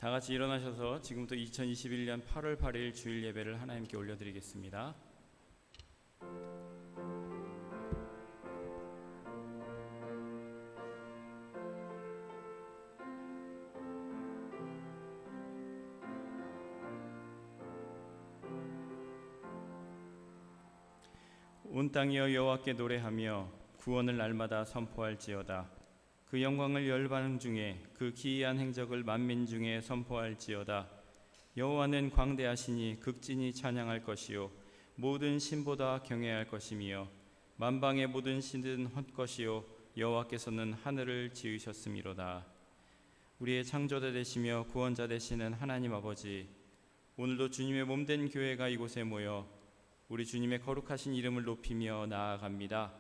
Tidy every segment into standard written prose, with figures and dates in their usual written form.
다 같이 일어나셔서 지금부터 2021년 8월 8일 주일 예배를 하나님께 올려드리겠습니다. 온 땅이여 여호와께 노래하며 구원을 날마다 선포할지어다. 그 영광을 열방 중에 그 기이한 행적을 만민 중에 선포할지어다. 여호와는 광대하시니 극진히 찬양할 것이요 모든 신보다 경외할 것이며 만방의 모든 신은 헛것이요 여호와께서는 하늘을 지으셨음이로다. 우리의 창조자 되시며 구원자 되시는 하나님 아버지, 오늘도 주님의 몸된 교회가 이곳에 모여 우리 주님의 거룩하신 이름을 높이며 나아갑니다.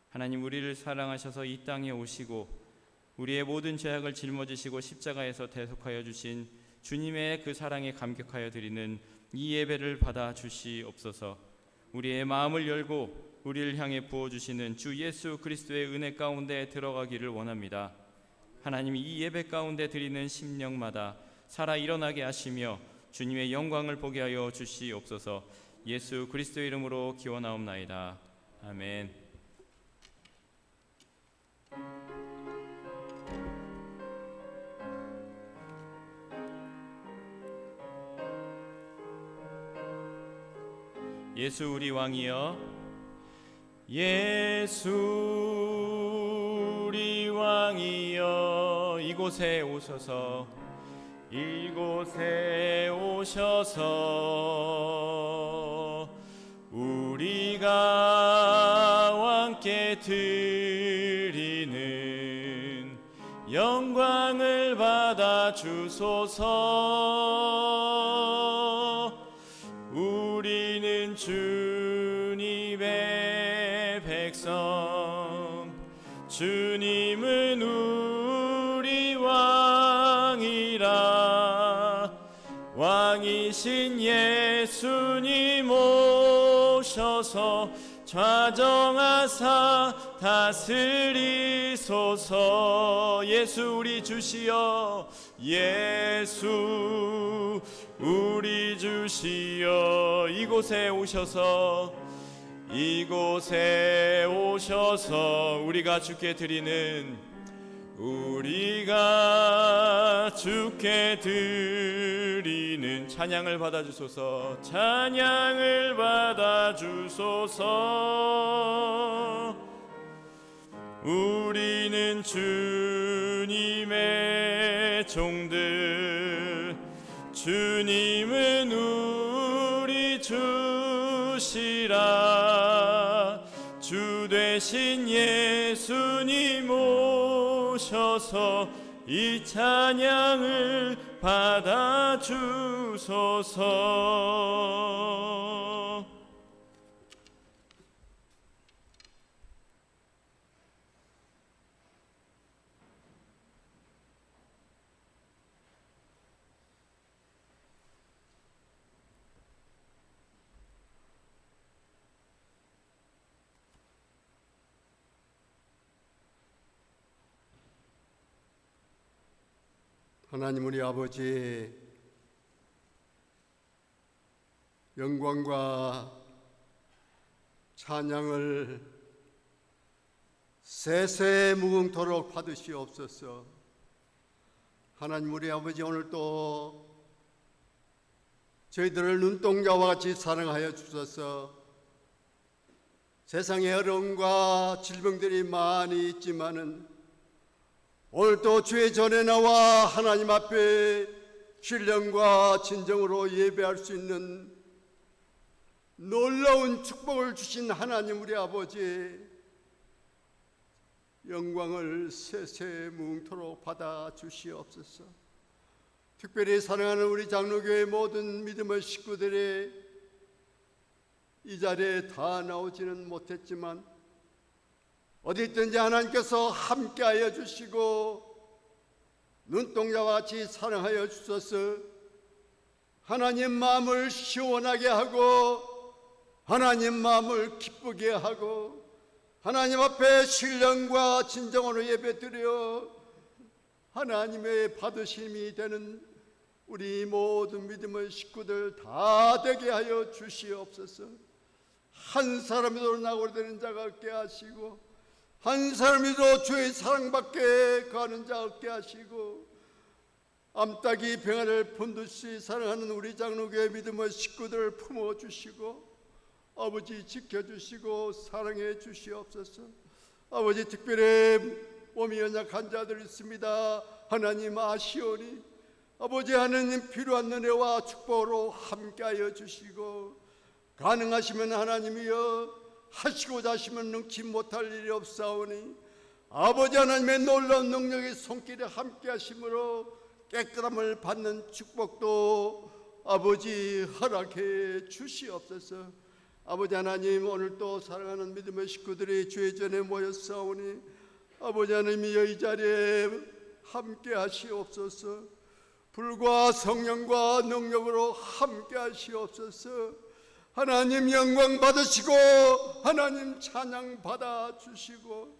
하나님, 우리를 사랑하셔서 이 땅에 오시고 우리의 모든 죄악을 짊어지시고 십자가에서 대속하여 주신 주님의 그 사랑에 감격하여 드리는 이 예배를 받아 주시옵소서. 우리의 마음을 열고 우리를 향해 부어주시는 주 예수 그리스도의 은혜 가운데 들어가기를 원합니다. 하나님, 이 예배 가운데 드리는 심령마다 살아 일어나게 하시며 주님의 영광을 보게 하여 주시옵소서. 예수 그리스도의 이름으로 기원하옵나이다. 아멘. 예수 우리 왕이여, 예수 우리 왕이여, 이곳에 오셔서 이곳에 오셔서 우리가 왕께 드리는 영광을 받아 주소서. 우리는 주님의 백성, 주님은 우리 왕이라. 왕이신 예수님 오셔서 좌정하사 다스리소서. 예수 우리 주시여, 예수 우리 주시여, 이곳에 오셔서 이곳에 오셔서 우리가 주께 드리는 찬양을 받아주소서. 찬양을 받아주소서. 우리는 주님의 종들, 주님은 우리 주시라. 주 되신 예수님 오셔서 이 찬양을 받아주소서. 하나님 우리 아버지, 영광과 찬양을 세세 무궁토록 받으시옵소서. 하나님 우리 아버지, 오늘 또 저희들을 눈동자와 같이 사랑하여 주셔서 세상에 어려움과 질병들이 많이 있지만은 오늘 또 주의 전에 나와 하나님 앞에 신령과 진정으로 예배할 수 있는 놀라운 축복을 주신 하나님 우리 아버지, 영광을 세세무궁토록 받아 주시옵소서. 특별히 사랑하는 우리 장로교회 모든 믿음의 식구들이 이 자리에 다 나오지는 못했지만 어디 있든지 하나님께서 함께하여 주시고 눈동자와 같이 사랑하여 주셔서 하나님 마음을 시원하게 하고 하나님 마음을 기쁘게 하고 하나님 앞에 신령과 진정으로 예배드려 하나님의 받으심이 되는 우리 모든 믿음의 식구들 다 되게 하여 주시옵소서. 한 사람이도 낙오되는 자가 없게 하시고, 한 사람이도 주의 사랑받게 가는 자 없게 하시고, 암탉이 병아를 품듯이 사랑하는 우리 장로교회 믿음의 식구들을 품어주시고 아버지 지켜주시고 사랑해 주시옵소서. 아버지 특별히 몸이 연약한 자들 있습니다. 하나님 아시오니 아버지 하나님 필요한 은혜와 축복으로 함께하여 주시고, 가능하시면 하나님이여 하시고자 하시면 능치 못할 일이 없사오니 아버지 하나님의 놀라운 능력의 손길에 함께하심으로 깨끗함을 받는 축복도 아버지 허락해 주시옵소서. 아버지 하나님, 오늘 또 사랑하는 믿음의 식구들이 주의 전에 모였사오니 아버지 하나님이여 이 자리에 함께 하시옵소서. 불과 성령과 능력으로 함께 하시옵소서. 하나님 영광 받으시고 하나님 찬양 받아 주시고,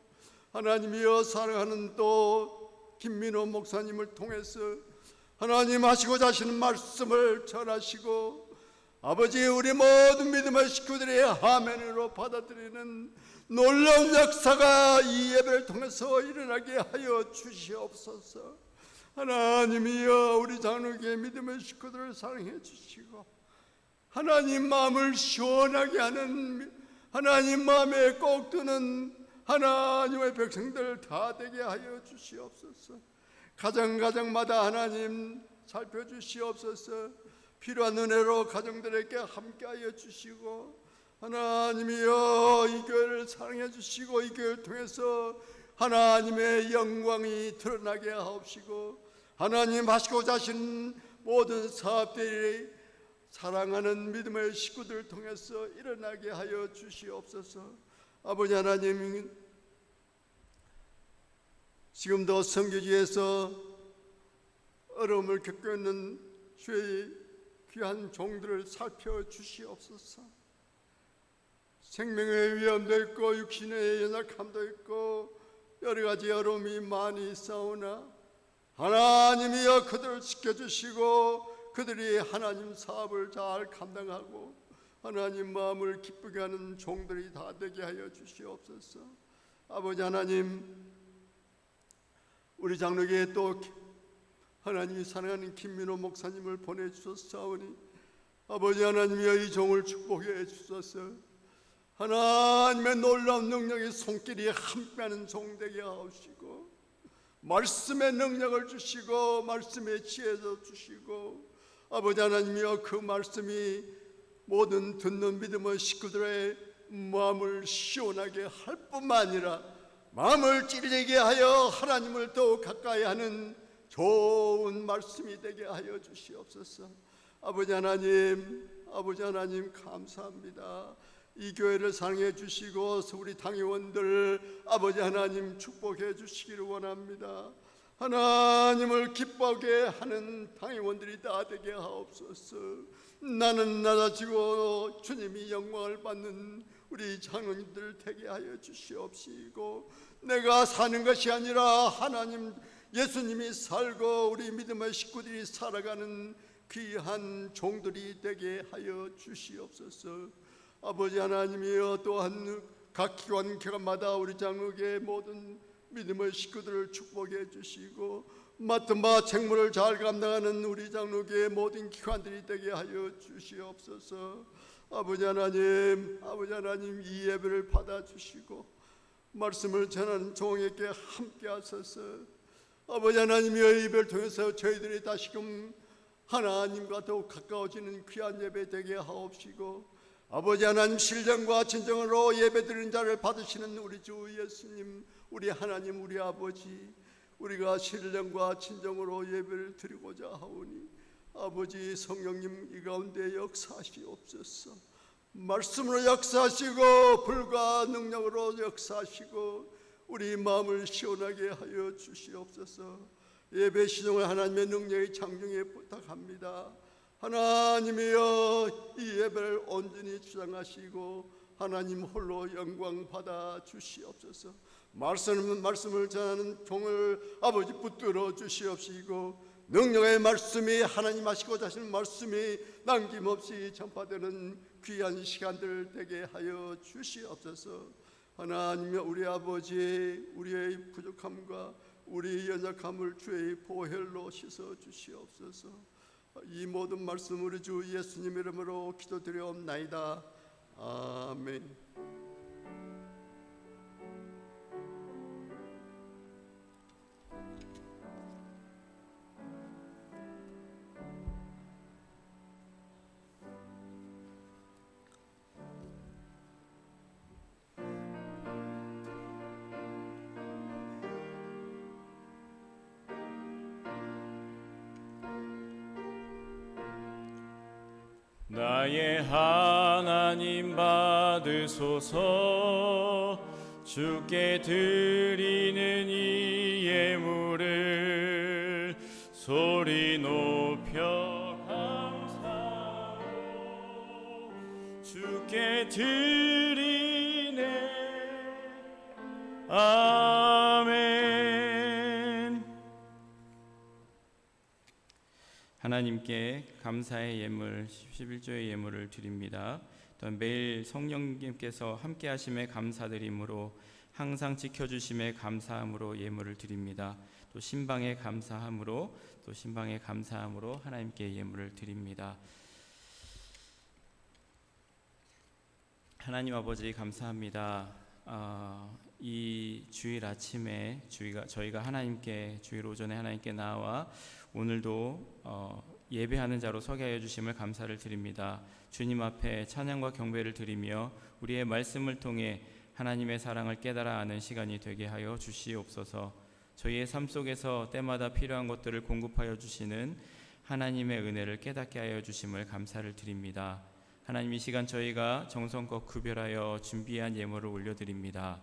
하나님이여 사랑하는 또 김민호 목사님을 통해서 하나님 하시고자 하시는 말씀을 전하시고 아버지 우리 모든 믿음의 식구들이 아멘으로 받아들이는 놀라운 역사가 이 예배를 통해서 일어나게 하여 주시옵소서. 하나님이여 우리 장로교회 믿음의 식구들을 사랑해 주시고 하나님 마음을 시원하게 하는, 하나님 마음에 꼭 드는 하나님의 백성들 다 되게 하여 주시옵소서. 가정마다 하나님 살펴주시옵소서. 필요한 은혜로 가정들에게 함께하여 주시고, 하나님이여 이 교회를 사랑해 주시고 이 교회를 통해서 하나님의 영광이 드러나게 하옵시고, 하나님 하시고자 하신 모든 사업들이 사랑하는 믿음의 식구들을 통해서 일어나게 하여 주시옵소서. 아버지 하나님, 지금도 선교지에서 어려움을 겪고 있는 주의 귀한 종들을 살펴주시옵소서. 생명의 위험도 있고 육신의 연약함도 있고 여러 가지 어려움이 많이 있사오나 하나님이여 그들을 지켜주시고 그들이 하나님 사업을 잘 감당하고 하나님 마음을 기쁘게 하는 종들이 다 되게 하여 주시옵소서. 아버지 하나님, 우리 장로교에 또 하나님이 사랑하는 김민호 목사님을 보내주셨사오니 아버지 하나님이여 이 종을 축복해 주소서. 하나님의 놀라운 능력의 손길이 함께하는 종 되게 하옵시고 말씀의 능력을 주시고 말씀의 지혜도 주시고 아버지 하나님이여 그 말씀이 모든 듣는 믿음의 식구들의 마음을 시원하게 할 뿐만 아니라 마음을 찔리게 하여 하나님을 더욱 가까이 하는 좋은 말씀이 되게 하여 주시옵소서. 아버지 하나님 감사합니다. 이 교회를 사랑해 주시고 우리 당회원들 아버지 하나님 축복해 주시기를 원합니다. 하나님을 기뻐하게 하는 당회원들이 다 되게 하옵소서. 나는 낮아지고 주님이 영광을 받는 우리 장로님들 되게 하여 주시옵시고, 내가 사는 것이 아니라 하나님 예수님이 살고 우리 믿음의 식구들이 살아가는 귀한 종들이 되게 하여 주시옵소서. 아버지 하나님이여 또한 각 기관 기관마다 우리 장로교회 모든 믿음의 식구들을 축복해 주시고 맡은 바 책무를 잘 감당하는 우리 장로교회 모든 기관들이 되게 하여 주시옵소서. 아버지 하나님 이 예배를 받아주시고 말씀을 전하는 종에게 함께 하소서. 아버지 하나님이여 이 예배를 통해서 저희들이 다시금 하나님과 더욱 가까워지는 귀한 예배 되게 하옵시고, 아버지 하나님 신령과 진정으로 예배드리는 자를 받으시는 우리 주 예수님, 우리 하나님, 우리 아버지, 우리가 신령과 진정으로 예배를 드리고자 하오니 아버지 성령님 이 가운데 역사하시옵소서. 말씀으로 역사하시고 불과 능력으로 역사하시고 우리 마음을 시원하게 하여 주시옵소서. 예배 시종을 하나님의 능력의 장중에 부탁합니다. 하나님이여 이 예배를 온전히 주장하시고 하나님 홀로 영광 받아 주시옵소서. 말씀을 전하는 종을 아버지 붙들어 주시옵시고 능력의 말씀이 하나님 하시고자 하시는 말씀이 남김없이 전파되는 귀한 시간들 되게 하여 주시옵소서. 하나님, 우리 아버지, 우리의 부족함과 우리 연약함을 주의 보혈로 씻어 주시옵소서. 이 모든 말씀 우리 주 예수님 이름으로 기도드리옵나이다. 아멘. 나의 하나님 받으소서. 주께 드리는 이 예물을 소리 높여 감사로 주께 드리네. 아멘. 하나님께 감사의 예물 11조의 예물을 드립니다. 또한 매일 성령님께서 함께 하심에 감사드림으로 항상 지켜주심에 감사함으로 예물을 드립니다. 또 신방에 감사함으로 하나님께 예물을 드립니다. 하나님 아버지 감사합니다. 이 주일 아침에 저희가 하나님께 주일 오전에 하나님께 나와 오늘도 예배하는 자로 서게 하여 주심을 감사를 드립니다. 주님 앞에 찬양과 경배를 드리며 우리의 말씀을 통해 하나님의 사랑을 깨달아 아는 시간이 되게 하여 주시옵소서. 저희의 삶 속에서 때마다 필요한 것들을 공급하여 주시는 하나님의 은혜를 깨닫게 하여 주심을 감사를 드립니다. 하나님, 이 시간 저희가 정성껏 구별하여 준비한 예물을 올려드립니다.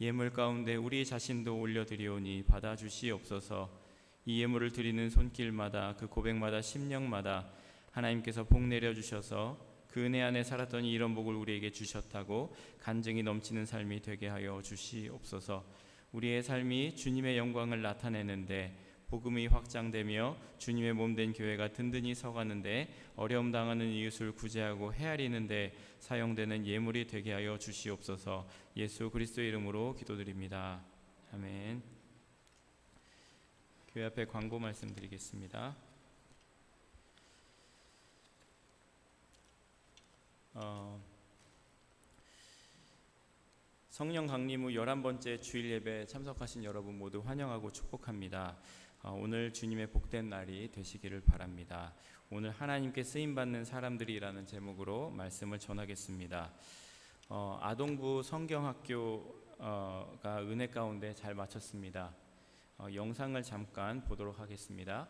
예물 가운데 우리 자신도 올려드리오니 받아주시옵소서. 이 예물을 드리는 손길마다 그 고백마다 심령마다 하나님께서 복 내려주셔서 그 은혜 안에 살았더니 이런 복을 우리에게 주셨다고 간증이 넘치는 삶이 되게 하여 주시옵소서. 우리의 삶이 주님의 영광을 나타내는데 복음이 확장되며 주님의 몸된 교회가 든든히 서가는데 어려움 당하는 이웃을 구제하고 헤아리는데 사용되는 예물이 되게 하여 주시옵소서. 예수 그리스도의 이름으로 기도드립니다. 아멘. 교회 앞에 광고 말씀드리겠습니다. 성령 강림 후 11번째 주일 예배에 참석하신 여러분 모두 환영하고 축복합니다. 오늘 주님의 복된 날이 되시기를 바랍니다. 오늘 하나님께 쓰임받는 사람들이라는 제목으로 말씀을 전하겠습니다. 아동부 성경학교가 은혜 가운데 잘 마쳤습니다. 영상을 잠깐 보도록 하겠습니다.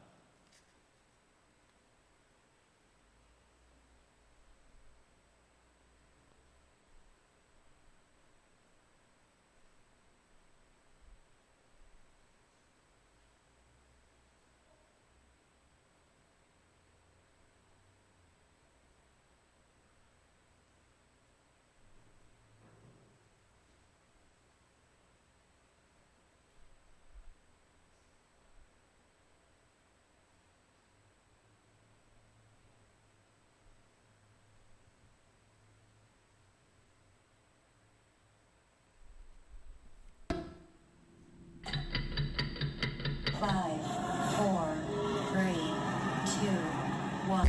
Five, four, three, two, one.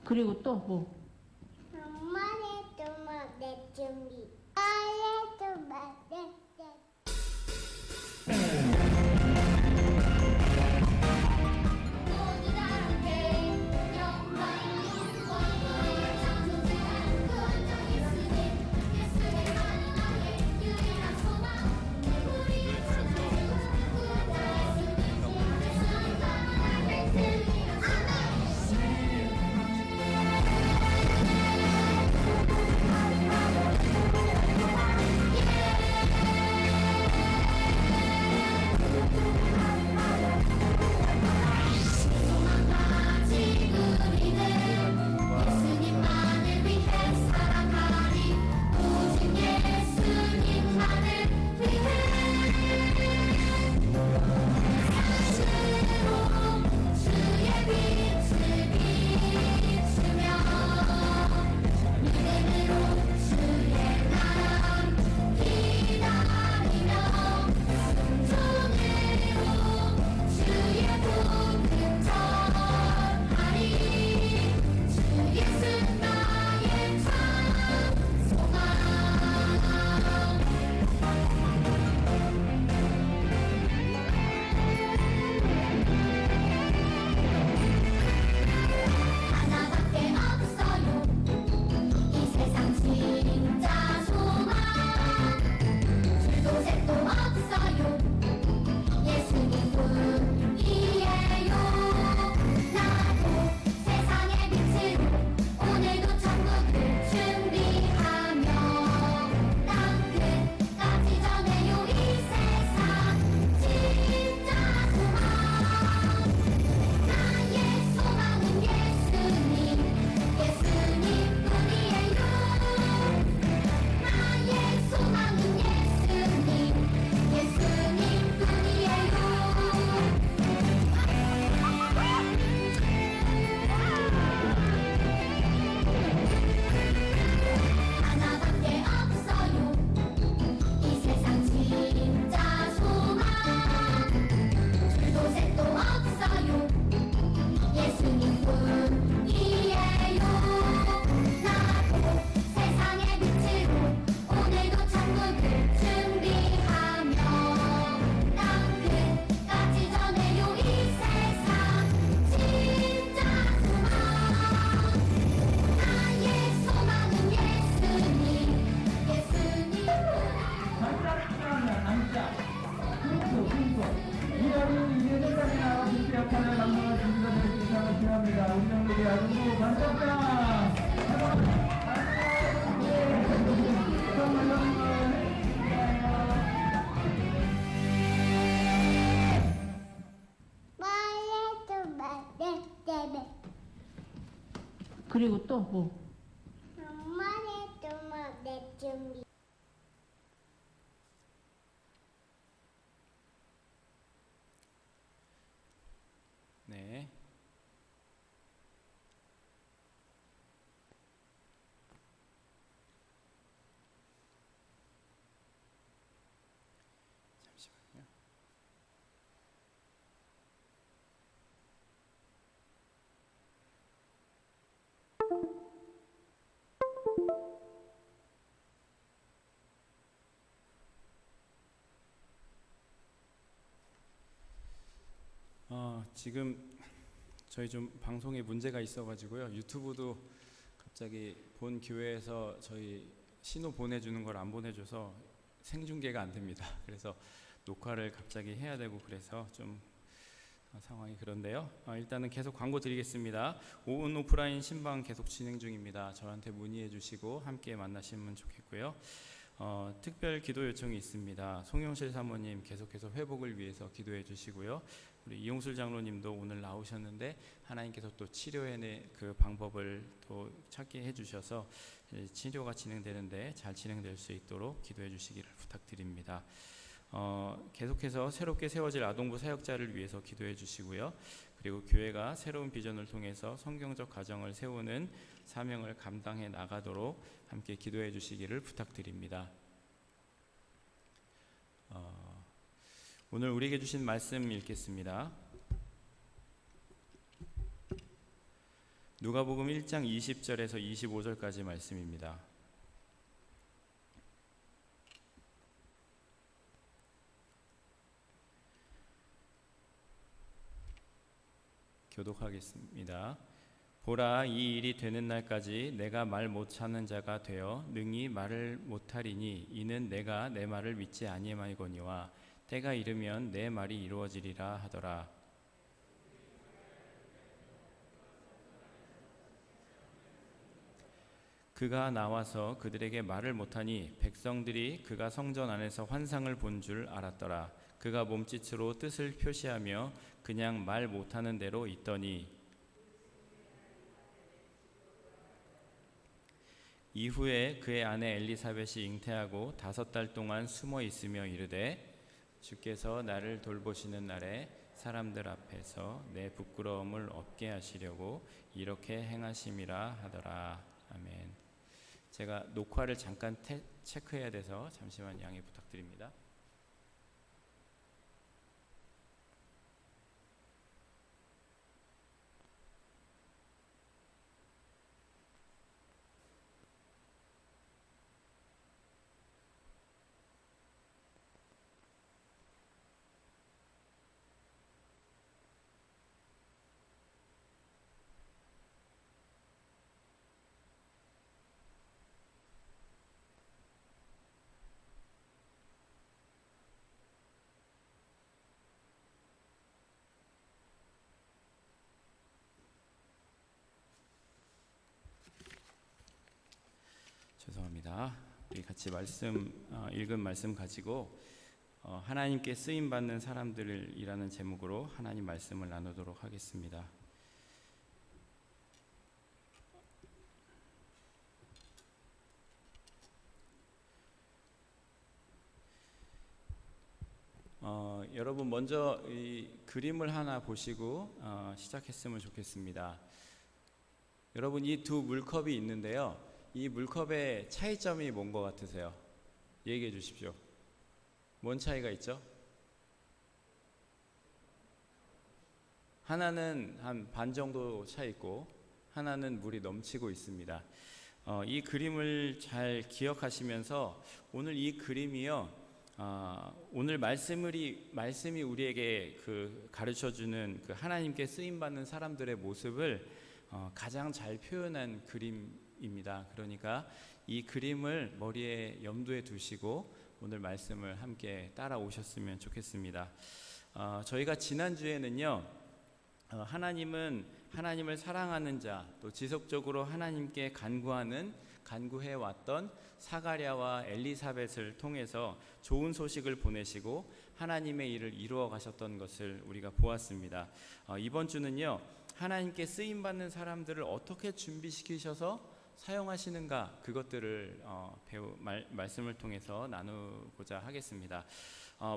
그리고 또 뭐? 엄마의 토막 내 준비. 아의 토막 내. 말해도 말해 때문에 그리고 또 뭐? 말해도 말해 준비. 네. 잠시만요. 지금 저희 좀 방송에 문제가 있어가지고요. 유튜브도 갑자기 본 교회에서 저희 신호 보내주는 걸 안 보내줘서 생중계가 안 됩니다. 그래서 녹화를 갑자기 해야 되고 그래서 좀 상황이 그런데요. 일단은 계속 광고 드리겠습니다. 오은 오프라인 신방 계속 진행 중입니다. 저한테 문의해 주시고 함께 만나시면 좋겠고요. 특별 기도 요청이 있습니다. 송영실 사모님 계속해서 회복을 위해서 기도해 주시고요. 우리 이용술 장로님도 오늘 나오셨는데 하나님께서 또 치료의 그 방법을 또 찾게 해주셔서 치료가 진행되는데 잘 진행될 수 있도록 기도해 주시기를 부탁드립니다. 계속해서 새롭게 세워질 아동부 사역자를 위해서 기도해 주시고요. 그리고 교회가 새로운 비전을 통해서 성경적 가정을 세우는 사명을 감당해 나가도록 함께 기도해 주시기를 부탁드립니다. 오늘 우리에게 주신 말씀 읽겠습니다. 누가복음 1장 20절에서 25절까지 말씀입니다. 교독하겠습니다. 보라, 이 일이 되는 날까지 내가 말 못하는 자가 되어 능히 말을 못하리니 이는 내가 내 말을 믿지 아니하거니와 때가 이르면 내 말이 이루어지리라 하더라. 그가 나와서 그들에게 말을 못하니 백성들이 그가 성전 안에서 환상을 본 줄 알았더라. 그가 몸짓으로 뜻을 표시하며 그냥 말 못하는 대로 있더니 이후에 그의 아내 엘리사벳이 잉태하고 5달 동안 숨어 있으며 이르되 주께서 나를 돌보시는 날에 사람들 앞에서 내 부끄러움을 없게 하시려고 이렇게 행하심이라 하더라. 아멘. 제가 녹화를 잠깐 체크해야 돼서 잠시만 양해 부탁드립니다. 죄송합니다. 우리 같이 읽은 말씀 가지고 하나님께 쓰임 받는 사람들이라는 제목으로 하나님 말씀을 나누도록 하겠습니다. 여러분 먼저 이 그림을 하나 보시고 시작했으면 좋겠습니다. 여러분 이 두 물컵이 있는데요. 이 물컵의 차이점이 뭔 것 같으세요? 얘기해 주십시오. 뭔 차이가 있죠? 하나는 한 반 정도 차 있고 하나는 물이 넘치고 있습니다. 이 그림을 잘 기억하시면서 오늘 이 그림이요. 오늘 말씀이 우리에게 가르쳐주는 그 하나님께 쓰임받는 사람들의 모습을 가장 잘 표현한 그림입니다. 그러니까 이 그림을 머리에 염두에 두시고 오늘 말씀을 함께 따라오셨으면 좋겠습니다. 저희가 지난주에는요 하나님은 하나님을 사랑하는 자, 또 지속적으로 하나님께 간구해 왔던 사가랴와 엘리사벳을 통해서 좋은 소식을 보내시고 하나님의 일을 이루어 가셨던 것을 우리가 보았습니다. 이번 주는요, 하나님께 쓰임 받는 사람들을 어떻게 준비시키셔서 사용하시는가, 그것들을 말씀을 통해서 나누고자 하겠습니다.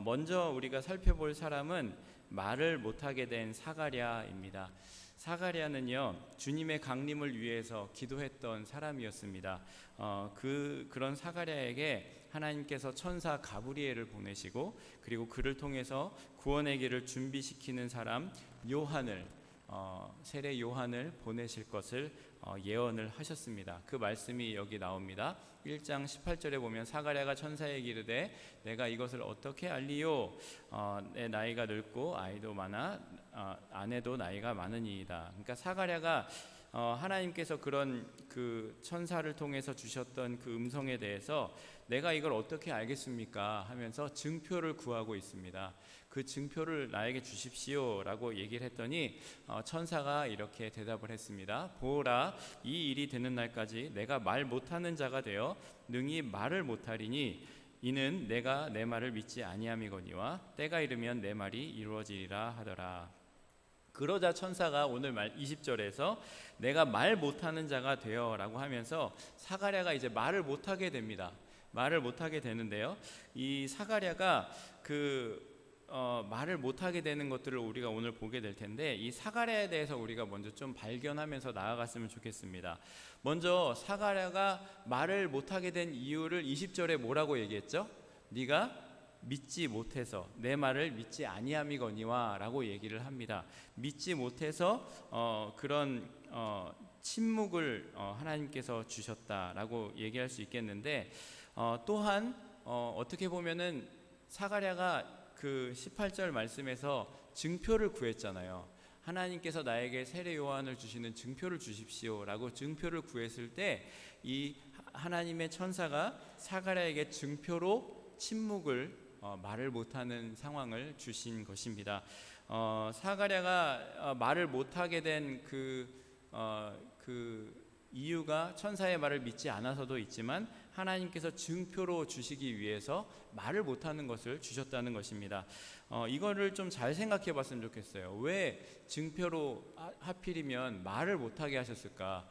먼저 우리가 살펴볼 사람은 말을 못하게 된 사가랴입니다. 사가랴는요, 주님의 강림을 위해서 기도했던 사람이었습니다. 그런 사가랴에게 하나님께서 천사 가브리엘을 보내시고, 그리고 그를 통해서 구원의 길을 준비시키는 사람 요한을, 세례 요한을 보내실 것을 예언을 하셨습니다. 그 말씀이 여기 나옵니다. 1장 18절에 보면 사가랴가 천사에게 이르되 내가 이것을 어떻게 알리요? 내 나이가 늙고 아이도 많아 아내도 나이가 많으니이다. 그러니까 사가랴가 하나님께서 그런 그 천사를 통해서 주셨던 그 음성에 대해서 내가 이걸 어떻게 알겠습니까? 하면서 증표를 구하고 있습니다. 그 증표를 나에게 주십시오 라고 얘기를 했더니 천사가 이렇게 대답을 했습니다. 보라, 이 일이 되는 날까지 내가 말 못하는 자가 되어 능히 말을 못하리니 이는 내가 내 말을 믿지 아니함이거니와 때가 이르면 내 말이 이루어지리라 하더라. 그러자 천사가 오늘 말 20절에서 내가 말 못하는 자가 되어 라고 하면서 사가랴가 이제 말을 못하게 됩니다. 말을 못하게 되는데요, 이 사가랴가 말을 못하게 되는 것들을 우리가 오늘 보게 될 텐데, 이 사가랴에 대해서 우리가 먼저 좀 발견하면서 나아갔으면 좋겠습니다. 먼저 사가랴가 말을 못하게 된 이유를 20절에 뭐라고 얘기했죠? 네가 믿지 못해서, 내 말을 믿지 아니함이거니와 라고 얘기를 합니다. 믿지 못해서 그런 침묵을 하나님께서 주셨다라고 얘기할 수 있겠는데, 또한 어떻게 보면은 사가랴가 그 18절 말씀에서 증표를 구했잖아요. 하나님께서 나에게 세례 요한을 주시는 증표를 주십시오 라고 증표를 구했을 때 이 하나님의 천사가 사가랴에게 증표로 침묵을 말을 못하는 상황을 주신 것입니다. 사가랴가 말을 못하게 된 그 이유가 천사의 말을 믿지 않아서도 있지만 하나님께서 증표로 주시기 위해서 말을 못하는 것을 주셨다는 것입니다. 이거를 좀 잘 생각해 봤으면 좋겠어요. 왜 증표로 하필이면 말을 못하게 하셨을까?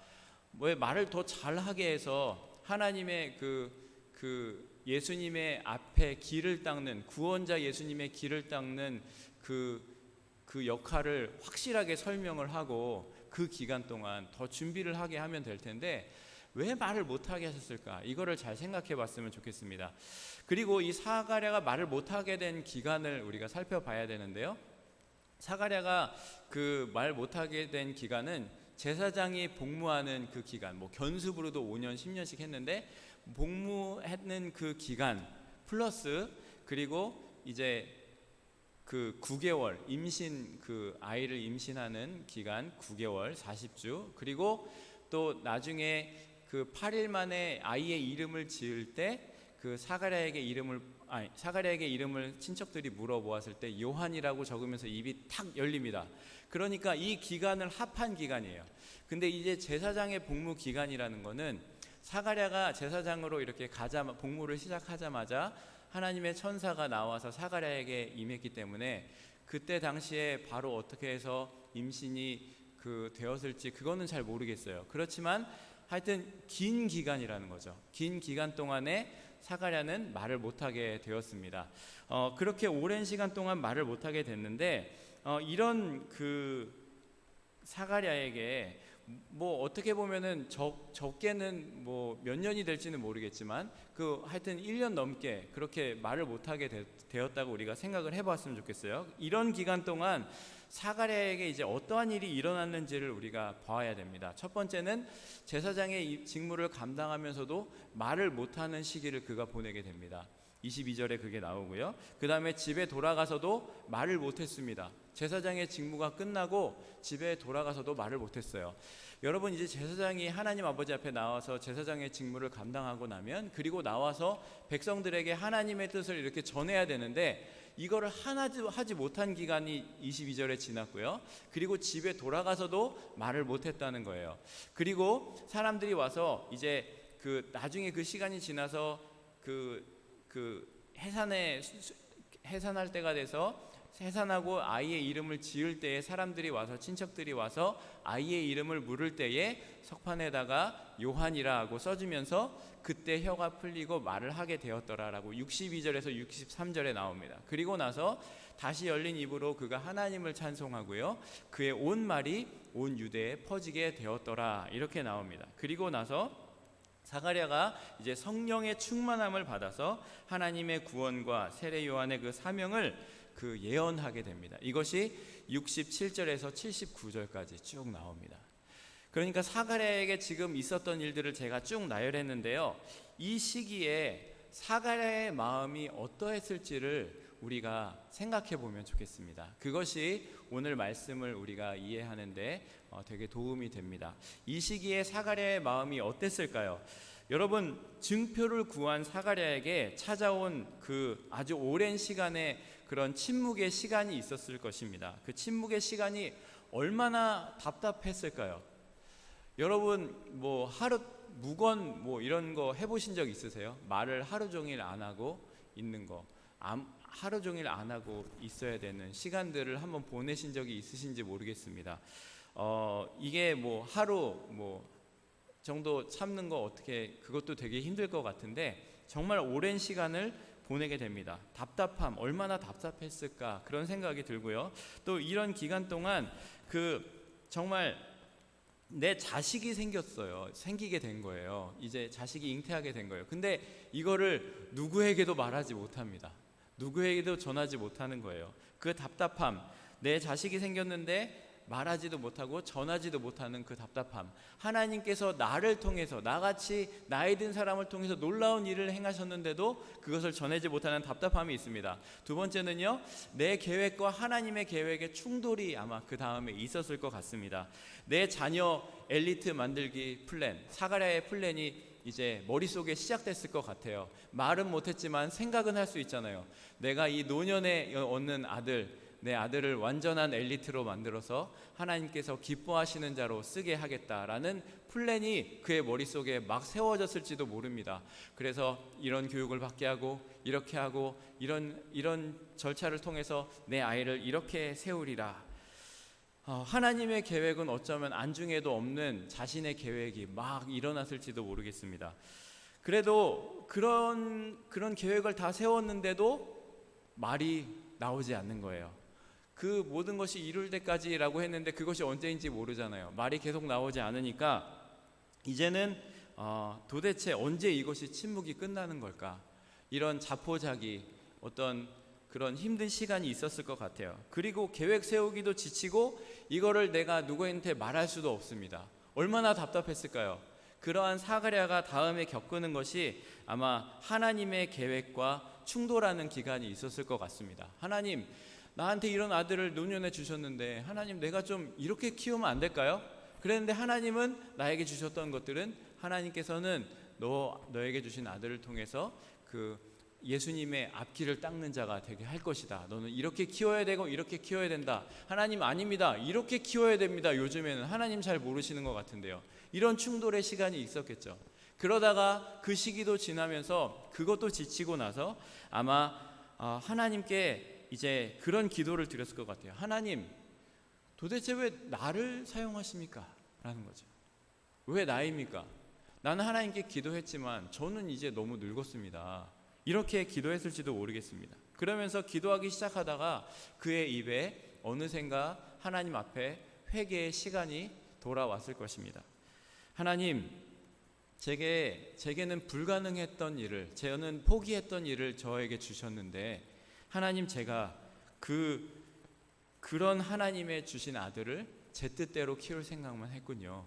왜 말을 더 잘하게 해서 하나님의 그 예수님의 앞에 길을 닦는, 구원자 예수님의 길을 닦는 그 역할을 확실하게 설명을 하고 그 기간 동안 더 준비를 하게 하면 될 텐데 왜 말을 못하게 하셨을까? 이거를 잘 생각해 봤으면 좋겠습니다. 그리고 이 사가랴가 말을 못하게 된 기간을 우리가 살펴봐야 되는데요, 사가랴가 그 말 못하게 된 기간은 제사장이 복무하는 그 기간, 뭐 견습으로도 5년 10년씩 했는데 복무했는 그 기간 플러스, 그리고 이제 그 9개월 임신, 그 아이를 임신하는 기간 9개월 40주, 그리고 또 나중에 그 8일 만에 아이의 이름을 지을 때 그 사가랴에게 이름을 친척들이 물어보았을 때 요한이라고 적으면서 입이 탁 열립니다. 그러니까 이 기간을 합한 기간이에요. 근데 이제 제사장의 복무 기간이라는 거는 사가랴가 제사장으로 이렇게 복무를 시작하자마자 하나님의 천사가 나와서 사가랴에게 임했기 때문에 그때 당시에 바로 어떻게 해서 임신이 되었을지 그거는 잘 모르겠어요. 그렇지만 하여튼 긴 기간이라는 거죠. 긴 기간 동안에 사가랴는 말을 못하게 되었습니다. 그렇게 오랜 시간 동안 말을 못하게 됐는데 이런 그 사가랴에게 뭐 어떻게 보면은 적게는 뭐 몇 년이 될지는 모르겠지만 하여튼 1년 넘게 그렇게 말을 못하게 되었다고 우리가 생각을 해봤으면 좋겠어요. 이런 기간 동안 사가랴에게 이제 어떠한 일이 일어났는지를 우리가 봐야 됩니다. 첫 번째는 제사장의 직무를 감당하면서도 말을 못하는 시기를 그가 보내게 됩니다. 22절에 그게 나오고요. 그 다음에 집에 돌아가서도 말을 못했습니다. 제사장의 직무가 끝나고 집에 돌아가서도 말을 못했어요. 여러분, 이제 제사장이 하나님 아버지 앞에 나와서 제사장의 직무를 감당하고 나면, 그리고 나와서 백성들에게 하나님의 뜻을 이렇게 전해야 되는데 이거를 하나도 하지 못한 기간이 22절에 지났고요. 그리고 집에 돌아가서도 말을 못했다는 거예요. 그리고 사람들이 와서 이제 그 나중에 그 시간이 지나서 해산할 때가 돼서 해산하고 아이의 이름을 지을 때에 사람들이 와서, 친척들이 와서 아이의 이름을 물을 때에 석판에다가 요한이라고 써주면서 그때 혀가 풀리고 말을 하게 되었더라라고 62절에서 63절에 나옵니다. 그리고 나서 다시 열린 입으로 그가 하나님을 찬송하고요, 그의 온 말이 온 유대에 퍼지게 되었더라, 이렇게 나옵니다. 그리고 나서 사가랴가 이제 성령의 충만함을 받아서 하나님의 구원과 세례 요한의 그 사명을 예언하게 됩니다. 이것이 67절에서 79절까지 쭉 나옵니다. 그러니까 사가랴에게 지금 있었던 일들을 제가 쭉 나열했는데요, 이 시기에 사가랴의 마음이 어떠했을지를 우리가 생각해 보면 좋겠습니다. 그것이 오늘 말씀을 우리가 이해하는데 되게 도움이 됩니다. 이 시기에 사가랴의 마음이 어땠을까요? 여러분, 증표를 구한 사가랴에게 찾아온 그 아주 오랜 시간의 그런 침묵의 시간이 있었을 것입니다. 그 침묵의 시간이 얼마나 답답했을까요? 여러분, 뭐 하루 묵언 뭐 이런 거 해보신 적 있으세요? 말을 하루 종일 안 하고 있는 거, 하루 종일 안 하고 있어야 되는 시간들을 한번 보내신 적이 있으신지 모르겠습니다. 이게 뭐 하루 정도 참는 거 어떻게, 그것도 되게 힘들 것 같은데 정말 오랜 시간을 보내게 됩니다. 답답함, 얼마나 답답했을까, 그런 생각이 들고요. 또 이런 기간 동안 정말 내 자식이 생기게 된 거예요. 이제 자식이 잉태하게 된 거예요. 근데 이거를 누구에게도 말하지 못합니다. 누구에게도 전하지 못하는 거예요. 그 답답함, 내 자식이 생겼는데 말하지도 못하고 전하지도 못하는 그 답답함, 하나님께서 나를 통해서, 나같이 나이 든 사람을 통해서 놀라운 일을 행하셨는데도 그것을 전하지 못하는 답답함이 있습니다. 두 번째는요, 내 계획과 하나님의 계획의 충돌이 아마 그 다음에 있었을 것 같습니다. 내 자녀 엘리트 만들기 플랜, 사가랴의 플랜이 이제 머릿속에 시작됐을 것 같아요. 말은 못했지만 생각은 할 수 있잖아요. 내가 이 노년에 얻는 내 아들을 완전한 엘리트로 만들어서 하나님께서 기뻐하시는 자로 쓰게 하겠다라는 플랜이 그의 머릿속에 막 세워졌을지도 모릅니다. 그래서 이런 교육을 받게 하고, 이렇게 하고, 이런 절차를 통해서 내 아이를 이렇게 세우리라. 하나님의 계획은 어쩌면 안중에도 없는 자신의 계획이 막 일어났을지도 모르겠습니다. 그래도 그런 계획을 다 세웠는데도 말이 나오지 않는 거예요. 그 모든 것이 이룰 때까지라고 했는데 그것이 언제인지 모르잖아요. 말이 계속 나오지 않으니까 이제는 도대체 언제 이것이 침묵이 끝나는 걸까? 이런 자포자기, 어떤 그런 힘든 시간이 있었을 것 같아요. 그리고 계획 세우기도 지치고 이거를 내가 누구한테 말할 수도 없습니다. 얼마나 답답했을까요? 그러한 사가랴가 다음에 겪는 것이 아마 하나님의 계획과 충돌하는 기간이 있었을 것 같습니다. 하나님, 나한테 이런 아들을 노년에 주셨는데 하나님, 내가 좀 이렇게 키우면 안 될까요? 그랬는데 하나님은 나에게 주셨던 것들은, 하나님께서는 너에게 주신 아들을 통해서 예수님의 앞길을 닦는 자가 되게 할 것이다. 너는 이렇게 키워야 되고 이렇게 키워야 된다. 하나님, 아닙니다. 이렇게 키워야 됩니다. 요즘에는 하나님 잘 모르시는 것 같은데요. 이런 충돌의 시간이 있었겠죠. 그러다가 그 시기도 지나면서 그것도 지치고 나서 아마 하나님께 이제 그런 기도를 드렸을 것 같아요. 하나님, 도대체 왜 나를 사용하십니까? 라는 거죠. 왜 나입니까? 나는 하나님께 기도했지만 저는 이제 너무 늙었습니다. 이렇게 기도했을지도 모르겠습니다. 그러면서 기도하기 시작하다가 그의 입에 어느샌가 하나님 앞에 회개의 시간이 돌아왔을 것입니다. 하나님, 제게는 불가능했던 일을, 저는 포기했던 일을 저에게 주셨는데 하나님, 제가 그런 하나님의 주신 아들을 제 뜻대로 키울 생각만 했군요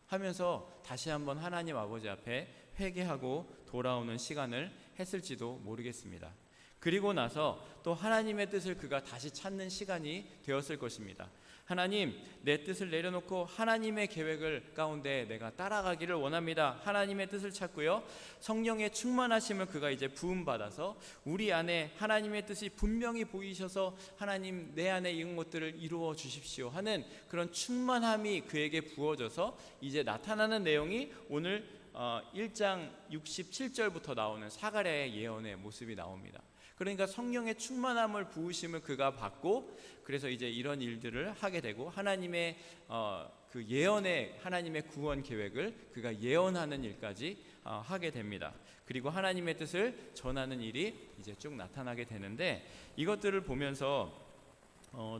하면서 다시 한번 하나님 아버지 앞에 회개하고 돌아오는 시간을 했을지도 모르겠습니다. 그리고 나서 또 하나님의 뜻을 그가 다시 찾는 시간이 되었을 것입니다. 하나님, 내 뜻을 내려놓고 하나님의 계획을 가운데 내가 따라가기를 원합니다. 하나님의 뜻을 찾고요, 성령의 충만하심을 그가 이제 부음받아서 우리 안에 하나님의 뜻이 분명히 보이셔서 하나님, 내 안에 이런 것들을 이루어 주십시오 하는 그런 충만함이 그에게 부어져서 이제 나타나는 내용이 오늘 1장 67절부터 나오는 사가랴의 예언의 모습이 나옵니다. 그러니까 성령의 충만함을 부으심을 그가 받고, 그래서 이제 이런 일들을 하게 되고 하나님의 그 예언의 하나님의 구원 계획을 그가 예언하는 일까지 하게 됩니다. 그리고 하나님의 뜻을 전하는 일이 이제 쭉 나타나게 되는데, 이것들을 보면서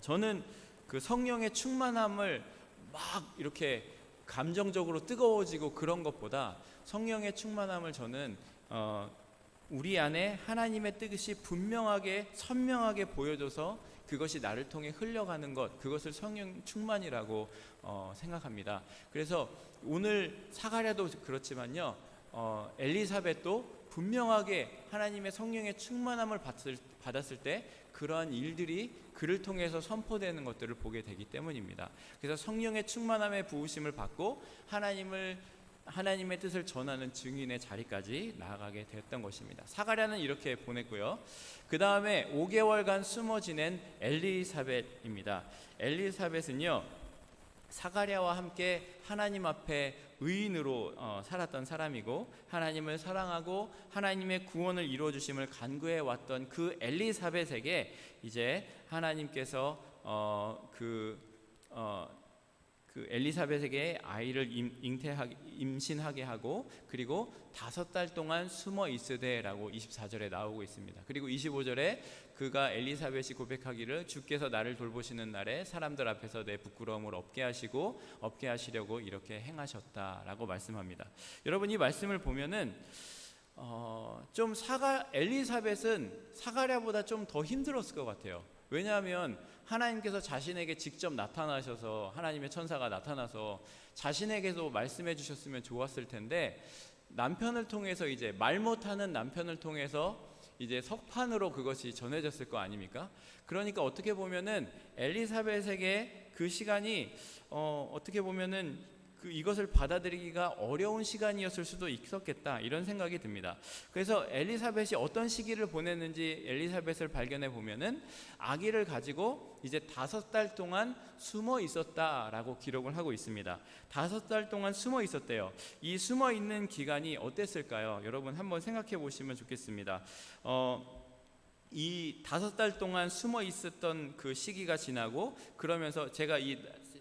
저는 그 성령의 충만함을 막 이렇게 감정적으로 뜨거워지고 그런 것보다 성령의 충만함을 저는 우리 안에 하나님의 뜻이 분명하게 선명하게 보여줘서 그것이 나를 통해 흘러가는 것, 그것을 성령 충만이라고 생각합니다. 그래서 오늘 사가랴도 그렇지만요, 엘리사벳도 분명하게 하나님의 성령의 충만함을 받았을 때 그러한 일들이 그를 통해서 선포되는 것들을 보게 되기 때문입니다. 그래서 성령의 충만함의 부으심을 받고 하나님의 뜻을 전하는 증인의 자리까지 나아가게 되었던 것입니다. 사가랴는 이렇게 보냈고요. 그 다음에 5개월간 숨어 지낸 엘리사벳입니다. 엘리사벳은요, 사가랴와 함께 하나님 앞에 의인으로 살았던 사람이고, 하나님을 사랑하고 하나님의 구원을 이루어 주심을 간구해 왔던 그 엘리사벳에게 이제 하나님께서 그 엘리사벳에게 아이를 임신하게 하고, 그리고 5달 동안 숨어 있으되라고 24절에 나오고 있습니다. 그리고 25절에 그가 엘리사벳이 고백하기를 주께서 나를 돌보시는 날에 사람들 앞에서 내 부끄러움을 없게 하시려고 이렇게 행하셨다라고 말씀합니다. 여러분, 이 말씀을 보면은 좀 엘리사벳은 사가랴보다 좀 더 힘들었을 것 같아요. 왜냐하면 하나님께서 자신에게 직접 나타나셔서, 하나님의 천사가 나타나서 자신에게도 말씀해 주셨으면 좋았을 텐데, 남편을 통해서, 이제 말 못하는 남편을 통해서 이제 석판으로 그것이 전해졌을 거 아닙니까? 그러니까 어떻게 보면은 엘리사벳에게 그 시간이 어떻게 보면은 이것을 받아들이기가 어려운 시간이었을 수도 있었겠다, 이런 생각이 듭니다. 그래서 엘리사벳이 어떤 시기를 보냈는지 엘리사벳을 발견해 보면은 아기를 가지고 이제 5달 동안 숨어 있었다라고 기록을 하고 있습니다. 5달 동안 숨어 있었대요. 이 숨어 있는 기간이 어땠을까요? 여러분 한번 생각해 보시면 좋겠습니다. 이 5달 동안 숨어 있었던 그 시기가 지나고, 그러면서 제가 이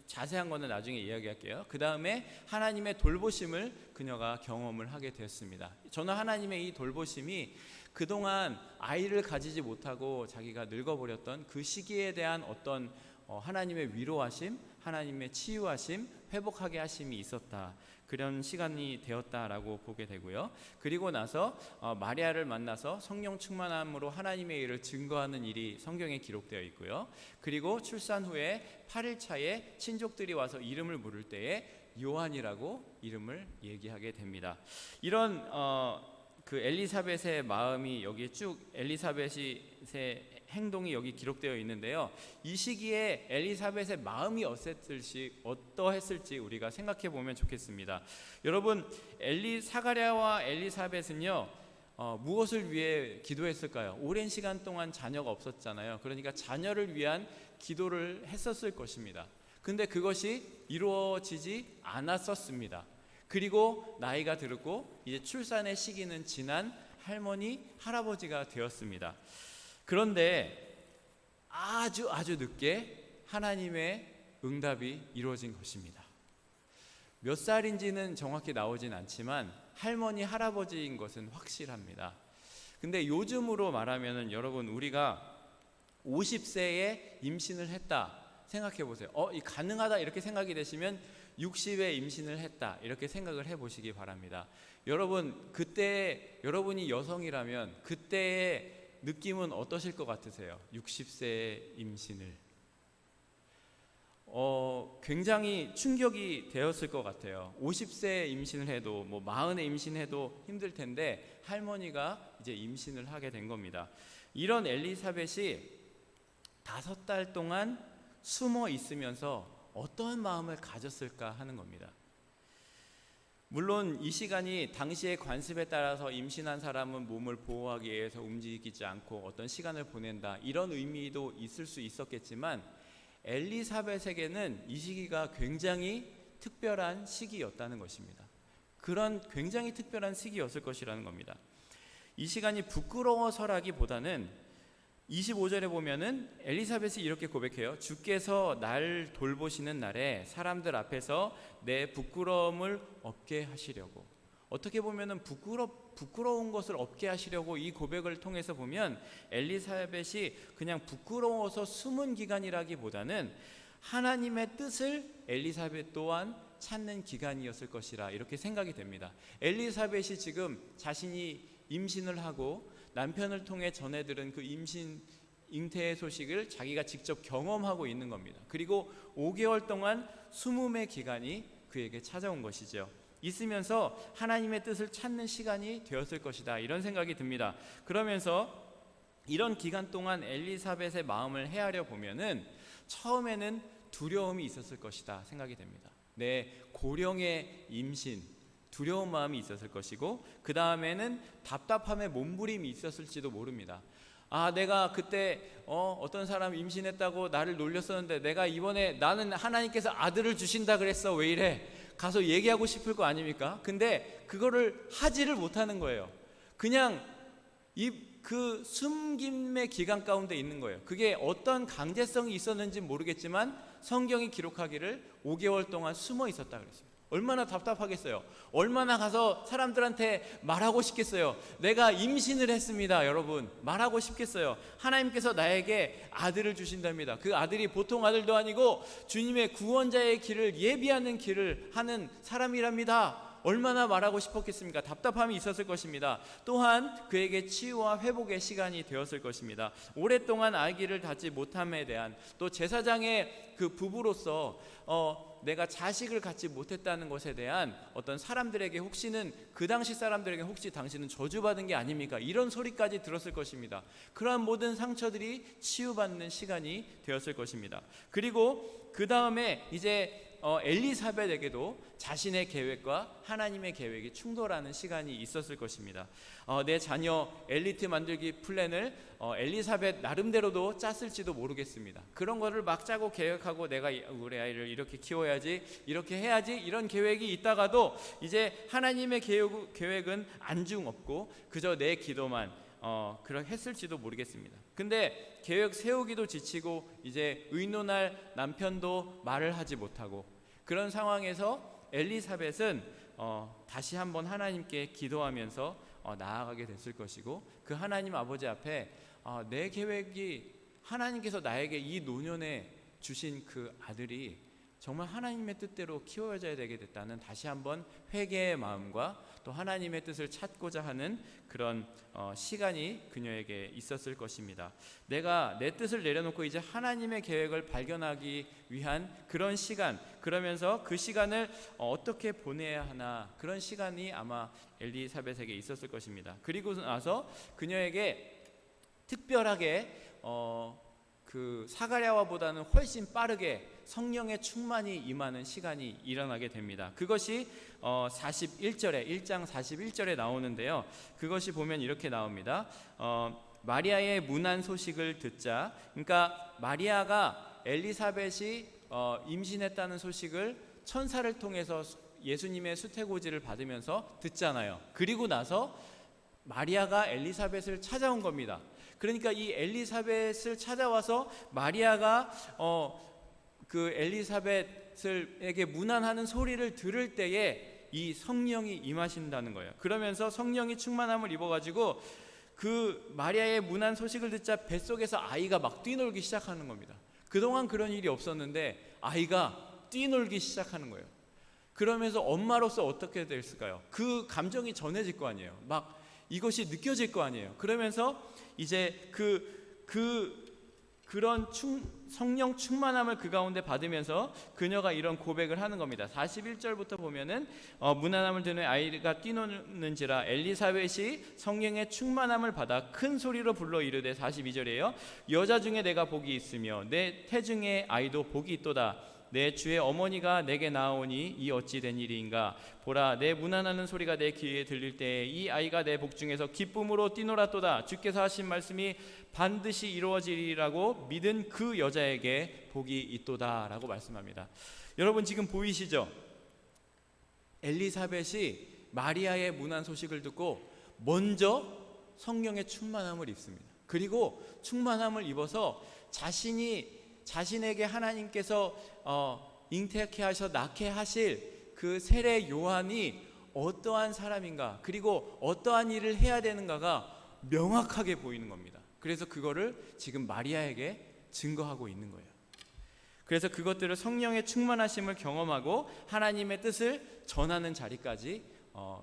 자세한 거는 나중에 이야기할게요. 그 다음에 하나님의 돌보심을 그녀가 경험을 하게 되었습니다. 저는 하나님의 이 돌보심이 그동안 아이를 가지지 못하고 자기가 늙어버렸던 그 시기에 대한 어떤 하나님의 위로하심, 하나님의 치유하심, 회복하게 하심이 있었다, 그런 시간이 되었다라고 보게 되고요. 그리고 나서 마리아를 만나서 성령 충만함으로 하나님의 일을 증거하는 일이 성경에 기록되어 있고요. 그리고 출산 후에 8일 차에 친족들이 와서 이름을 물을 때에 요한이라고 이름을 얘기하게 됩니다. 이런 그 엘리사벳의 마음이 여기 쭉, 엘리사벳의 행동이 여기 기록되어 있는데요. 이 시기에 엘리사벳의 마음이 어떠했을지 우리가 생각해 보면 좋겠습니다. 여러분, 사가랴와 엘리사벳은요, 무엇을 위해 기도했을까요? 오랜 시간 동안 자녀가 없었잖아요. 그러니까 자녀를 위한 기도를 했었을 것입니다. 근데 그것이 이루어지지 않았었습니다. 그리고 나이가 들었고 이제 출산의 시기는 지난 할머니, 할아버지가 되었습니다. 그런데 아주 늦게 하나님의 응답이 이루어진 것입니다. 몇 살인지는 정확히 나오진 않지만 할머니, 할아버지인 것은 확실합니다. 근데 요즘으로 말하면은, 여러분, 우리가 50세에 임신을 했다 생각해 보세요. 이 가능하다 이렇게 생각이 되시면 60에 임신을 했다 이렇게 생각을 해 보시기 바랍니다. 여러분, 그때 여러분이 여성이라면 그때의 느낌은 어떠실 것 같으세요? 60세의 임신을 굉장히 충격이 되었을 것 같아요. 50세에 임신을 해도, 40에 임신해도 힘들 텐데 할머니가 이제 임신을 하게 된 겁니다. 이런 엘리사벳이 5달 동안 숨어 있으면서 어떠한 마음을 가졌을까 하는 겁니다. 물론 이 시간이 당시의 관습에 따라서 임신한 사람은 몸을 보호하기 위해서 움직이지 않고 어떤 시간을 보낸다, 이런 의미도 있을 수 있었겠지만 엘리사벳에게는 이 시기가 굉장히 특별한 시기였다는 것입니다. 그런 굉장히 특별한 시기였을 것이라는 겁니다. 이 시간이 부끄러워서라기보다는 25절에 보면은 엘리사벳이 이렇게 고백해요. 주께서 날 돌보시는 날에 사람들 앞에서 내 부끄러움을 없게 하시려고. 어떻게 보면은 부끄러운 것을 없게 하시려고 이 고백을 통해서 보면 엘리사벳이 그냥 부끄러워서 숨은 기간이라기보다는 하나님의 뜻을 엘리사벳 또한 찾는 기간이었을 것이라 이렇게 생각이 됩니다. 엘리사벳이 지금 자신이 임신을 하고 남편을 통해 전해 들은 그 임신 잉태의 소식을 자기가 직접 경험하고 있는 겁니다. 그리고 5개월 동안 숨음의 기간이 그에게 찾아온 것이죠. 있으면서 하나님의 뜻을 찾는 시간이 되었을 것이다, 이런 생각이 듭니다. 그러면서 이런 기간 동안 엘리사벳의 마음을 헤아려 보면은 처음에는 두려움이 있었을 것이다 생각이 됩니다. 내 고령의 임신, 두려운 마음이 있었을 것이고, 그 다음에는 답답함에 몸부림이 있었을지도 모릅니다. 내가 그때 어떤 사람 임신했다고 나를 놀렸었는데 내가 이번에 나는 하나님께서 아들을 주신다 그랬어, 왜 이래? 가서 얘기하고 싶을 거 아닙니까? 근데 그거를 하지를 못하는 거예요. 그냥 그 숨김의 기간 가운데 있는 거예요. 그게 어떤 강제성이 있었는지 모르겠지만 성경이 기록하기를 5개월 동안 숨어 있었다 그랬어요. 얼마나 답답하겠어요. 얼마나 가서 사람들한테 말하고 싶겠어요. 내가 임신을 했습니다, 여러분. 말하고 싶겠어요. 하나님께서 나에게 아들을 주신답니다. 그 아들이 보통 아들도 아니고 주님의 구원자의 길을 예비하는 길을 하는 사람이랍니다. 얼마나 말하고 싶었겠습니까? 답답함이 있었을 것입니다. 또한 그에게 치유와 회복의 시간이 되었을 것입니다. 오랫동안 아기를 갖지 못함에 대한, 또 제사장의 그 부부로서 내가 자식을 갖지 못했다는 것에 대한 어떤 사람들에게, 혹시는 그 당시 사람들에게 혹시 당신은 저주받은 게 아닙니까? 이런 소리까지 들었을 것입니다. 그러한 모든 상처들이 치유받는 시간이 되었을 것입니다. 그리고 그 다음에 이제 엘리사벳에게도 자신의 계획과 하나님의 계획이 충돌하는 시간이 있었을 것입니다. 내 자녀 엘리트 만들기 플랜을 엘리사벳 나름대로도 짰을지도 모르겠습니다. 그런 거를 막 짜고 계획하고 내가 우리 아이를 이렇게 키워야지, 이렇게 해야지, 이런 계획이 있다가도 이제 하나님의 계획은 안중없고 그저 내 기도만 그렇게 했을지도 모르겠습니다. 근데 계획 세우기도 지치고 이제 의논할 남편도 말을 하지 못하고, 그런 상황에서 엘리사벳은 다시 한번 하나님께 기도하면서 나아가게 됐을 것이고, 그 하나님 아버지 앞에 내 계획이, 하나님께서 나에게 이 노년에 주신 그 아들이 정말 하나님의 뜻대로 키워져야 되게 됐다는 다시 한번 회개의 마음과 또 하나님의 뜻을 찾고자 하는 그런 시간이 그녀에게 있었을 것입니다. 내가 내 뜻을 내려놓고 이제 하나님의 계획을 발견하기 위한 그런 시간, 그러면서 그 시간을 어떻게 보내야 하나, 그런 시간이 아마 엘리사벳에게 있었을 것입니다. 그리고 나서 그녀에게 특별하게 그 사가랴와보다는 훨씬 빠르게 성령의 충만이 임하는 시간이 일어나게 됩니다. 그것이 41절에 1장 41절에 나오는데요. 그것이 보면 이렇게 나옵니다. 마리아의 문안 소식을 듣자, 그러니까 마리아가 엘리사벳이 임신했다는 소식을 천사를 통해서 예수님의 수태고지를 받으면서 듣잖아요. 그리고 나서 마리아가 엘리사벳을 찾아온 겁니다. 그러니까 이 엘리사벳을 찾아와서 마리아가 그 엘리사벳에게 문안하는 소리를 들을 때에 이 성령이 임하신다는 거예요. 그러면서 성령이 충만함을 입어가지고 그 마리아의 문안 소식을 듣자 뱃속에서 아이가 막 뛰놀기 시작하는 겁니다. 그동안 그런 일이 없었는데 아이가 뛰놀기 시작하는 거예요. 그러면서 엄마로서 어떻게 됐을까요? 그 감정이 전해질 거 아니에요. 막 이것이 느껴질 거 아니에요. 그러면서 이제 그 그런 성령 충만함을 그 가운데 받으면서 그녀가 이런 고백을 하는 겁니다. 41절부터 보면은 무난함을 드는 아이가 뛰노는지라 엘리사벳이 성령의 충만함을 받아 큰 소리로 불러 이르되 42절이에요. 여자 중에 내가 복이 있으며 내 태중의 아이도 복이 있도다. 내 주의 어머니가 내게 나오니 이 어찌 된 일인가. 보라, 내 무난하는 소리가 내 귀에 들릴 때에 이 아이가 내 복중에서 기쁨으로 뛰놀았도다. 주께서 하신 말씀이 반드시 이루어지리라고 믿은 그 여자에게 복이 있도다 라고 말씀합니다. 여러분 지금 보이시죠? 엘리사벳이 마리아의 문안 소식을 듣고 먼저 성령의 충만함을 입습니다. 그리고 충만함을 입어서 자신에게 하나님께서 잉태케 하셔 낳게 하실 그 세례 요한이 어떠한 사람인가, 그리고 어떠한 일을 해야 되는가가 명확하게 보이는 겁니다. 그래서 그거를 지금 마리아에게 증거하고 있는 거예요. 그래서 그것들을 성령의 충만하심을 경험하고 하나님의 뜻을 전하는 자리까지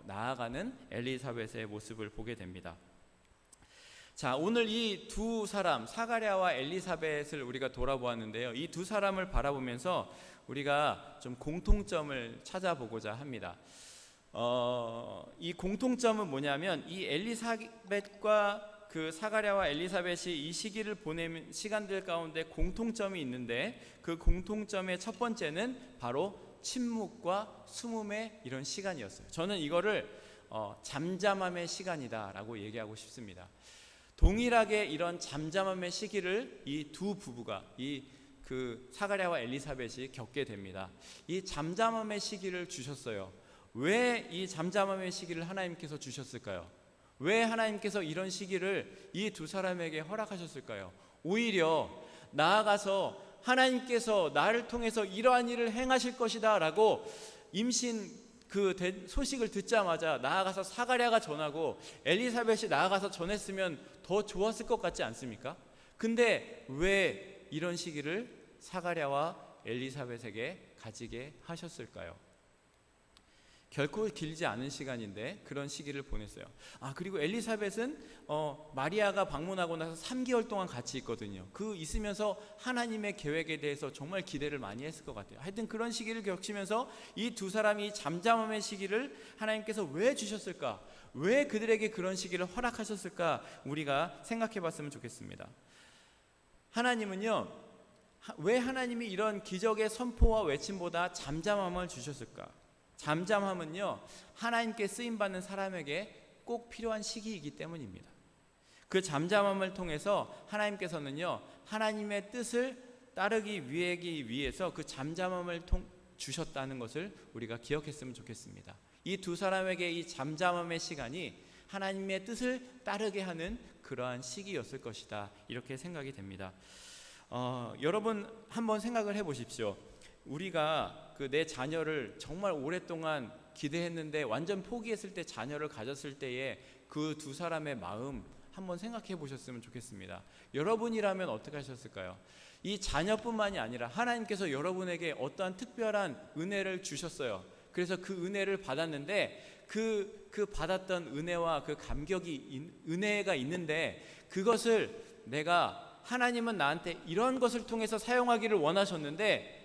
나아가는 엘리사벳의 모습을 보게 됩니다. 자, 오늘 이 두 사람, 사가랴와 엘리사벳을 우리가 돌아보았는데요. 이 두 사람을 바라보면서 우리가 좀 공통점을 찾아보고자 합니다. 이 공통점은 뭐냐면 이 엘리사벳과 그 사가랴와 엘리사벳이 이 시기를 보내는 시간들 가운데 공통점이 있는데, 그 공통점의 첫 번째는 바로 침묵과 숨음의 이런 시간이었어요. 저는 이거를 잠잠함의 시간이다라고 얘기하고 싶습니다. 동일하게 이런 잠잠함의 시기를 이 두 부부가 그 사가랴와 엘리사벳이 겪게 됩니다. 이 잠잠함의 시기를 주셨어요. 왜 이 잠잠함의 시기를 하나님께서 주셨을까요? 왜 하나님께서 이런 시기를 이 두 사람에게 허락하셨을까요? 오히려 나아가서 하나님께서 나를 통해서 이러한 일을 행하실 것이다 라고 임신 그 소식을 듣자마자 나아가서 사가랴가 전하고 엘리사벳이 나아가서 전했으면 더 좋았을 것 같지 않습니까? 근데 왜 이런 시기를 사가랴와 엘리사벳에게 가지게 하셨을까요? 결코 길지 않은 시간인데 그런 시기를 보냈어요. 그리고 엘리사벳은 마리아가 방문하고 나서 3개월 동안 같이 있거든요. 그 있으면서 하나님의 계획에 대해서 정말 기대를 많이 했을 것 같아요. 하여튼 그런 시기를 겪으면서 이 두 사람이 잠잠함의 시기를 하나님께서 왜 주셨을까? 왜 그들에게 그런 시기를 허락하셨을까? 우리가 생각해 봤으면 좋겠습니다. 하나님은요, 왜 하나님이 이런 기적의 선포와 외침보다 잠잠함을 주셨을까? 잠잠함은요, 하나님께 쓰임받는 사람에게 꼭 필요한 시기이기 때문입니다. 그 잠잠함을 통해서 하나님께서는요, 하나님의 뜻을 따르기 위해서 그 잠잠함을 주셨다는 것을 우리가 기억했으면 좋겠습니다. 이 두 사람에게 이 잠잠함의 시간이 하나님의 뜻을 따르게 하는 그러한 시기였을 것이다, 이렇게 생각이 됩니다. 여러분 한번 생각을 해보십시오. 우리가 내 자녀를 정말 오랫동안 기대했는데 완전 포기했을 때, 자녀를 가졌을 때의 그 두 사람의 마음 한번 생각해 보셨으면 좋겠습니다. 여러분이라면 어떻게 하셨을까요? 이 자녀뿐만이 아니라 하나님께서 여러분에게 어떠한 특별한 은혜를 주셨어요. 그래서 그 은혜를 받았는데 그 받았던 은혜와 그 은혜가 있는데, 그것을 하나님은 나한테 이런 것을 통해서 사용하기를 원하셨는데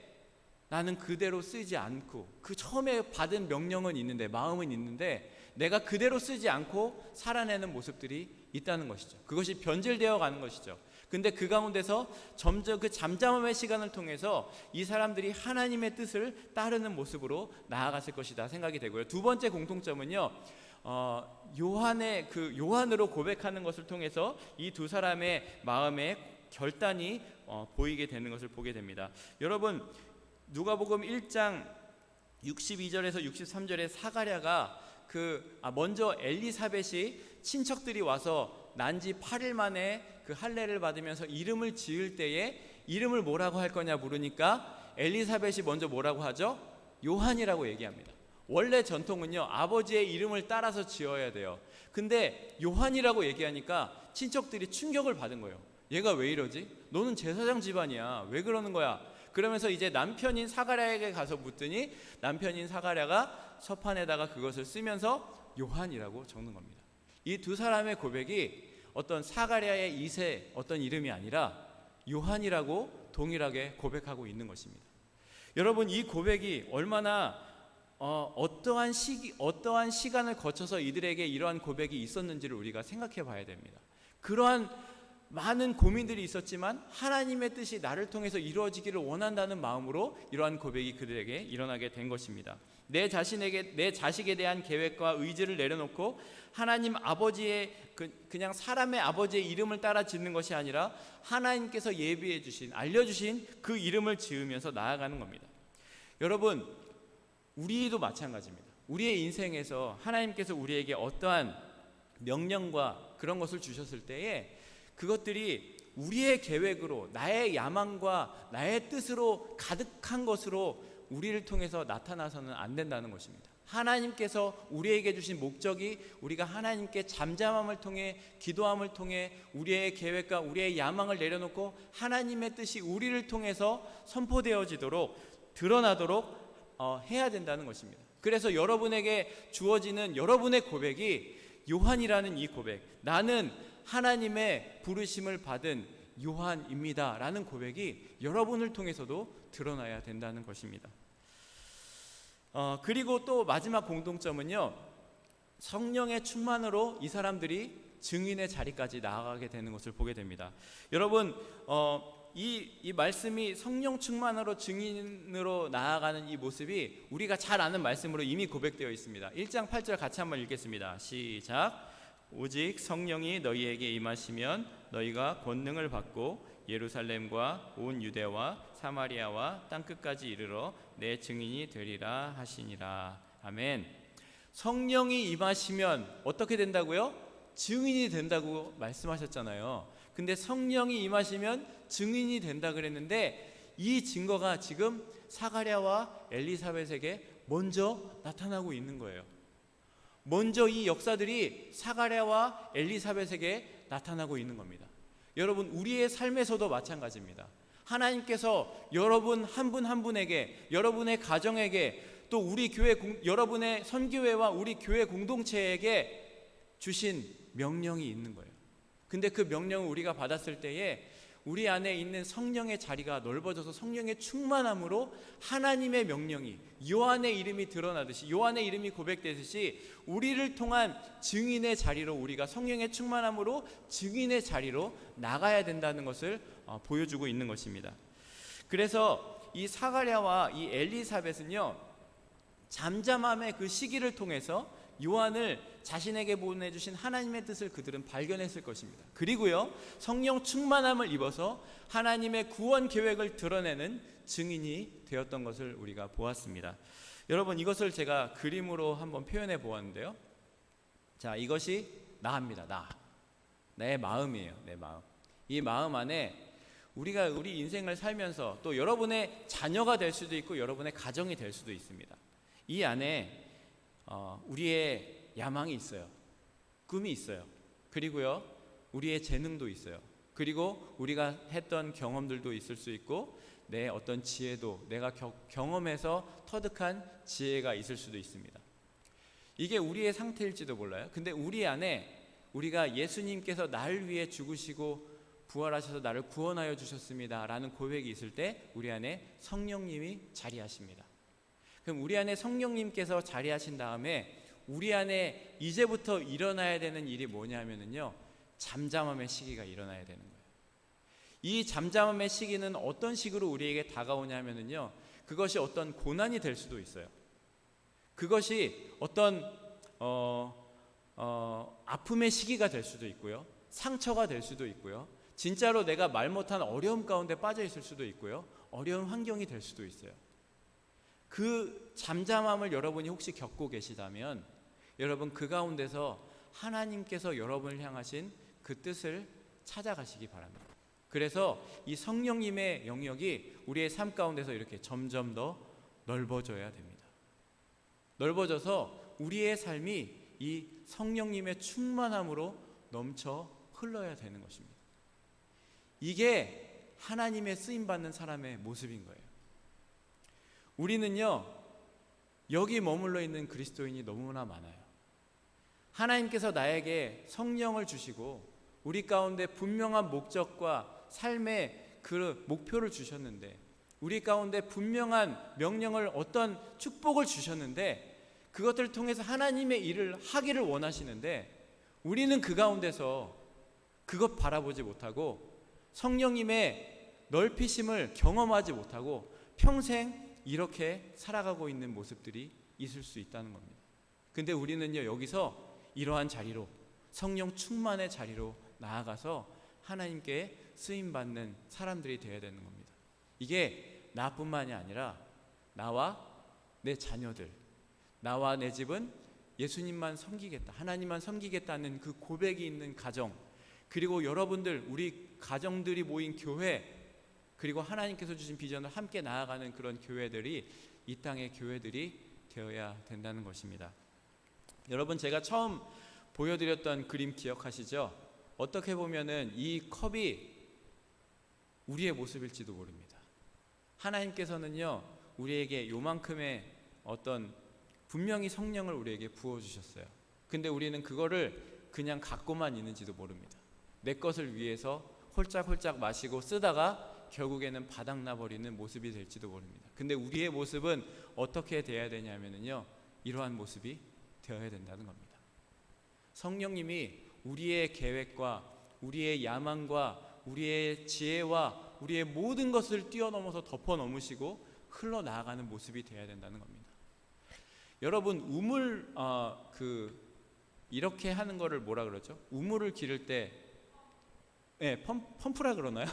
나는 그대로 쓰지 않고, 그 처음에 받은 명령은 있는데, 마음은 있는데 내가 그대로 쓰지 않고 살아내는 모습들이 있다는 것이죠. 그것이 변질되어 가는 것이죠. 근데 그 가운데서 점점 그 잠잠함의 시간을 통해서 이 사람들이 하나님의 뜻을 따르는 모습으로 나아갔을 것이다 생각이 되고요. 두 번째 공통점은요, 요한으로 고백하는 것을 통해서 이 두 사람의 마음의 결단이 보이게 되는 것을 보게 됩니다. 여러분, 누가복음 1장 62절에서 63절에 사가랴가 먼저 엘리사벳이 친척들이 와서 난지 8일 만에 그 할례를 받으면서 이름을 지을 때에 이름을 뭐라고 할 거냐 물으니까 엘리사벳이 먼저 뭐라고 하죠? 요한이라고 얘기합니다. 원래 전통은요, 아버지의 이름을 따라서 지어야 돼요. 근데 요한이라고 얘기하니까 친척들이 충격을 받은 거예요. 얘가 왜 이러지? 너는 제사장 집안이야. 왜 그러는 거야? 그러면서 이제 남편인 사가랴에게 가서 묻더니 남편인 사가랴가 서판에다가 그것을 쓰면서 요한이라고 적는 겁니다. 이 두 사람의 고백이 어떤 사가랴의 어떤 이름이 아니라 요한이라고 동일하게 고백하고 있는 것입니다. 여러분, 이 고백이 얼마나 어떠한 시간을 거쳐서 이들에게 이러한 고백이 있었는지를 우리가 생각해 봐야 됩니다. 그러한 많은 고민들이 있었지만 하나님의 뜻이 나를 통해서 이루어지기를 원한다는 마음으로 이러한 고백이 그들에게 일어나게 된 것입니다. 내 자식에 대한 계획과 의지를 내려놓고 하나님 아버지의 그냥 사람의 아버지의 이름을 따라 짓는 것이 아니라 하나님께서 예비해 주신, 알려주신 그 이름을 지으면서 나아가는 겁니다. 여러분, 우리도 마찬가지입니다. 우리의 인생에서 하나님께서 우리에게 어떠한 명령과 그런 것을 주셨을 때에 그것들이 우리의 계획으로, 나의 야망과 나의 뜻으로 가득한 것으로 우리를 통해서 나타나서는 안 된다는 것입니다. 하나님께서 우리에게 주신 목적이 우리가 하나님께 잠잠함을 통해, 기도함을 통해 우리의 계획과 우리의 야망을 내려놓고 하나님의 뜻이 우리를 통해서 선포되어지도록, 드러나도록 해야 된다는 것입니다. 그래서 여러분에게 주어지는 여러분의 고백이 요한이라는 이 고백, 나는 하나님의 부르심을 받은 요한입니다 라는 고백이 여러분을 통해서도 드러나야 된다는 것입니다. 그리고 또 마지막 공통점은요, 성령의 충만으로 이 사람들이 증인의 자리까지 나아가게 되는 것을 보게 됩니다. 여러분, 이 말씀이 성령 충만으로 증인으로 나아가는 이 모습이 우리가 잘 아는 말씀으로 이미 고백되어 있습니다. 1장 8절 같이 한번 읽겠습니다. 시작. 오직 성령이 너희에게 임하시면 너희가 권능을 받고 예루살렘과 온 유대와 사마리아와 땅끝까지 이르러 내 증인이 되리라 하시니라. 아멘. 성령이 임하시면 어떻게 된다고요? 증인이 된다고 말씀하셨잖아요. 근데 성령이 임하시면 증인이 된다 그랬는데 이 증거가 지금 사가랴와 엘리사벳에게 먼저 나타나고 있는 거예요. 먼저 이 역사들이 사가랴와 엘리사벳에게 나타나고 있는 겁니다. 여러분, 우리의 삶에서도 마찬가지입니다. 하나님께서 여러분 한 분 한 분에게, 여러분의 가정에게, 또 우리 교회, 여러분의 선교회와 우리 교회 공동체에게 주신 명령이 있는 거예요. 근데 그 명령을 우리가 받았을 때에 우리 안에 있는 성령의 자리가 넓어져서 성령의 충만함으로 하나님의 명령이, 요한의 이름이 드러나듯이, 요한의 이름이 고백되듯이 우리를 통한 증인의 자리로, 우리가 성령의 충만함으로 증인의 자리로 나가야 된다는 것을 보여주고 있는 것입니다. 그래서 이 사가랴와 이 엘리사벳은요, 잠잠함의 그 시기를 통해서 요한을 자신에게 보내주신 하나님의 뜻을 그들은 발견했을 것입니다. 그리고요, 성령 충만함을 입어서 하나님의 구원 계획을 드러내는 증인이 되었던 것을 우리가 보았습니다. 여러분, 이것을 제가 그림으로 한번 표현해 보았는데요. 자, 이것이 나입니다. 내 마음이에요. 내 마음. 이 마음 안에 우리가 우리 인생을 살면서 또 여러분의 자녀가 될 수도 있고 여러분의 가정이 될 수도 있습니다. 이 안에 우리의 야망이 있어요. 꿈이 있어요. 그리고요, 우리의 재능도 있어요. 그리고 우리가 했던 경험들도 있을 수 있고 내 어떤 지혜도, 내가 경험해서 터득한 지혜가 있을 수도 있습니다. 이게 우리의 상태일지도 몰라요. 근데 우리 안에 우리가 예수님께서 나를 위해 죽으시고 부활하셔서 나를 구원하여 주셨습니다 라는 고백이 있을 때 우리 안에 성령님이 자리하십니다. 그럼 우리 안에 성령님께서 자리하신 다음에 우리 안에 이제부터 일어나야 되는 일이 뭐냐면요, 잠잠함의 시기가 일어나야 되는 거예요. 이 잠잠함의 시기는 어떤 식으로 우리에게 다가오냐면요, 그것이 어떤 고난이 될 수도 있어요. 그것이 어떤 아픔의 시기가 될 수도 있고요, 상처가 될 수도 있고요, 진짜로 내가 말 못한 어려움 가운데 빠져 있을 수도 있고요, 어려운 환경이 될 수도 있어요. 그 잠잠함을 여러분이 혹시 겪고 계시다면 여러분 그 가운데서 하나님께서 여러분을 향하신 그 뜻을 찾아가시기 바랍니다. 그래서 이 성령님의 영역이 우리의 삶 가운데서 이렇게 점점 더 넓어져야 됩니다. 넓어져서 우리의 삶이 이 성령님의 충만함으로 넘쳐 흘러야 되는 것입니다. 이게 하나님의 쓰임받는 사람의 모습인 거예요. 우리는요, 여기 머물러 있는 그리스도인이 너무나 많아요. 하나님께서 나에게 성령을 주시고 우리 가운데 분명한 목적과 삶의 그 목표를 주셨는데, 우리 가운데 분명한 명령을, 어떤 축복을 주셨는데, 그것들을 통해서 하나님의 일을 하기를 원하시는데, 우리는 그 가운데서 그것 바라보지 못하고 성령님의 넓히심을 경험하지 못하고 평생 이렇게 살아가고 있는 모습들이 있을 수 있다는 겁니다. 근데 우리는요, 여기서 이러한 자리로, 성령 충만의 자리로 나아가서 하나님께 쓰임받는 사람들이 되어야 되는 겁니다. 이게 나뿐만이 아니라 나와 내 자녀들, 나와 내 집은 예수님만 섬기겠다, 하나님만 섬기겠다는 그 고백이 있는 가정, 그리고 여러분들, 우리 가정들이 모인 교회, 그리고 하나님께서 주신 비전을 함께 나아가는 그런 교회들이 이 땅의 교회들이 되어야 된다는 것입니다. 여러분, 제가 처음 보여드렸던 그림 기억하시죠? 어떻게 보면은 이 컵이 우리의 모습일지도 모릅니다. 하나님께서는요, 우리에게 요만큼의 어떤 분명히 성령을 우리에게 부어주셨어요. 근데 우리는 그거를 그냥 갖고만 있는지도 모릅니다. 내 것을 위해서 홀짝홀짝 마시고 쓰다가 결국에는 바닥나버리는 모습이 될지도 모릅니다. 근데 우리의 모습은 어떻게 돼야 되냐면요, 이러한 모습이 되어야 된다는 겁니다. 성령님이 우리의 계획과 우리의 야망과 우리의 지혜와 우리의 모든 것을 뛰어넘어서 덮어넘으시고 흘러나가는 모습이 되어야 된다는 겁니다. 여러분, 우물 이렇게 하는 거를 뭐라 그러죠? 우물을 기를 때, 펌프라 그러나요?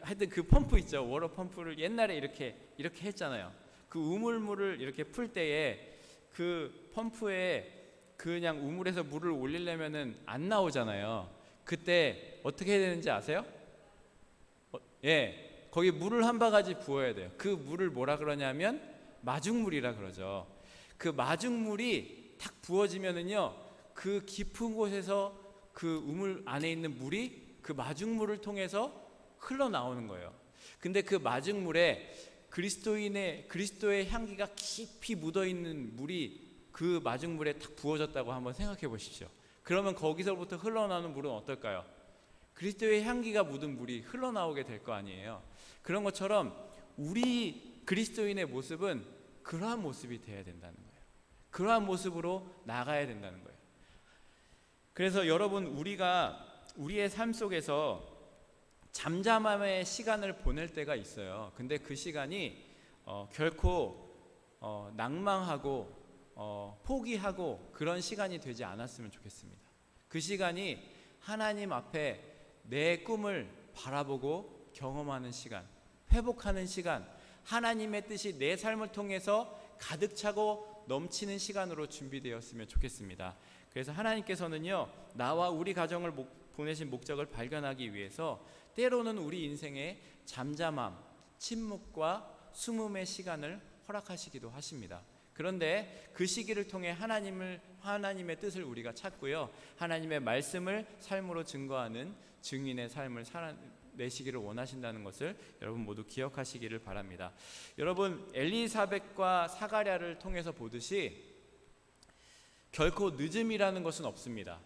하여튼 그 펌프 있죠. 워터 펌프를 옛날에 이렇게 했잖아요. 그 우물물을 이렇게 풀 때에 그 펌프에 그냥 우물에서 물을 올리려면은 안 나오잖아요. 그때 어떻게 해야 되는지 아세요? 거기 물을 한 바가지 부어야 돼요. 그 물을 뭐라 그러냐면 마중물이라 그러죠. 그 마중물이 탁 부어지면은요, 그 깊은 곳에서 그 우물 안에 있는 물이 그 마중물을 통해서 흘러나오는 거예요. 근데 그 마중물에 그리스도의 향기가 깊이 묻어있는 물이 그 마중물에 탁 부어졌다고 한번 생각해 보십시오. 그러면 거기서부터 흘러나오는 물은 어떨까요? 그리스도의 향기가 묻은 물이 흘러나오게 될 거 아니에요. 그런 것처럼 우리 그리스도인의 모습은 그러한 모습이 되어야 된다는 거예요. 그러한 모습으로 나가야 된다는 거예요. 그래서 여러분, 우리가 우리의 삶 속에서 잠잠함의 시간을 보낼 때가 있어요. 근데 그 시간이 결코 낭망하고 포기하고 그런 시간이 되지 않았으면 좋겠습니다. 그 시간이 하나님 앞에 내 꿈을 바라보고 경험하는 시간, 회복하는 시간, 하나님의 뜻이 내 삶을 통해서 가득 차고 넘치는 시간으로 준비되었으면 좋겠습니다. 그래서 하나님께서는요, 나와 우리 가정을 보내신 목적을 발견하기 위해서 때로는 우리 인생에 잠잠함, 침묵과 숨음의 시간을 허락하시기도 하십니다. 그런데 그 시기를 통해 하나님의 뜻을 우리가 찾고요, 하나님의 말씀을 삶으로 증거하는 증인의 삶을 살아내시기를 원하신다는 것을 여러분 모두 기억하시기를 바랍니다. 여러분, 엘리사벳과 사가랴를 통해서 보듯이 결코 늦음이라는 것은 없습니다.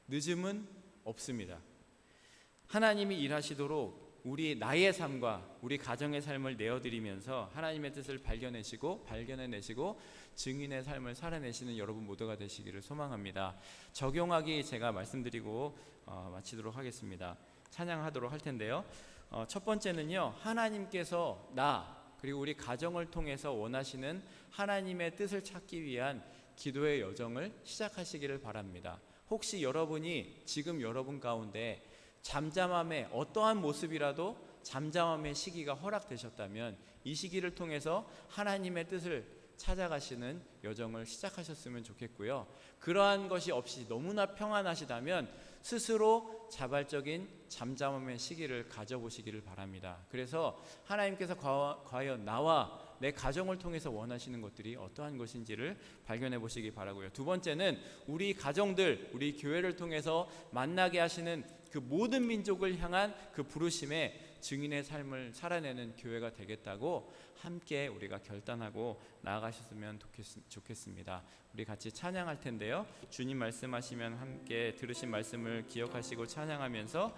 늦음은 없습니다. 하나님이 일하시도록 나의 삶과 우리 가정의 삶을 내어드리면서 하나님의 뜻을 발견해내시고 증인의 삶을 살아내시는 여러분 모두가 되시기를 소망합니다. 적용하기 제가 말씀드리고 마치도록 하겠습니다. 찬양하도록 할 텐데요. 첫 번째는요, 하나님께서 그리고 우리 가정을 통해서 원하시는 하나님의 뜻을 찾기 위한 기도의 여정을 시작하시기를 바랍니다. 혹시 여러분이 지금 여러분 가운데 잠잠함의 어떠한 모습이라도 잠잠함의 시기가 허락되셨다면 이 시기를 통해서 하나님의 뜻을 찾아가시는 여정을 시작하셨으면 좋겠고요. 그러한 것이 없이 너무나 평안하시다면 스스로 자발적인 잠잠함의 시기를 가져보시기를 바랍니다. 그래서 하나님께서 과연 나와 내 가정을 통해서 원하시는 것들이 어떠한 것인지를 발견해 보시기 바라고요. 두 번째는 우리 가정들, 우리 교회를 통해서 만나게 하시는 그 모든 민족을 향한 그 부르심에 증인의 삶을 살아내는 교회가 되겠다고 함께 우리가 결단하고 나아가셨으면 좋겠습니다. 우리 같이 찬양할 텐데요. 주님 말씀하시면 함께 들으신 말씀을 기억하시고 찬양하면서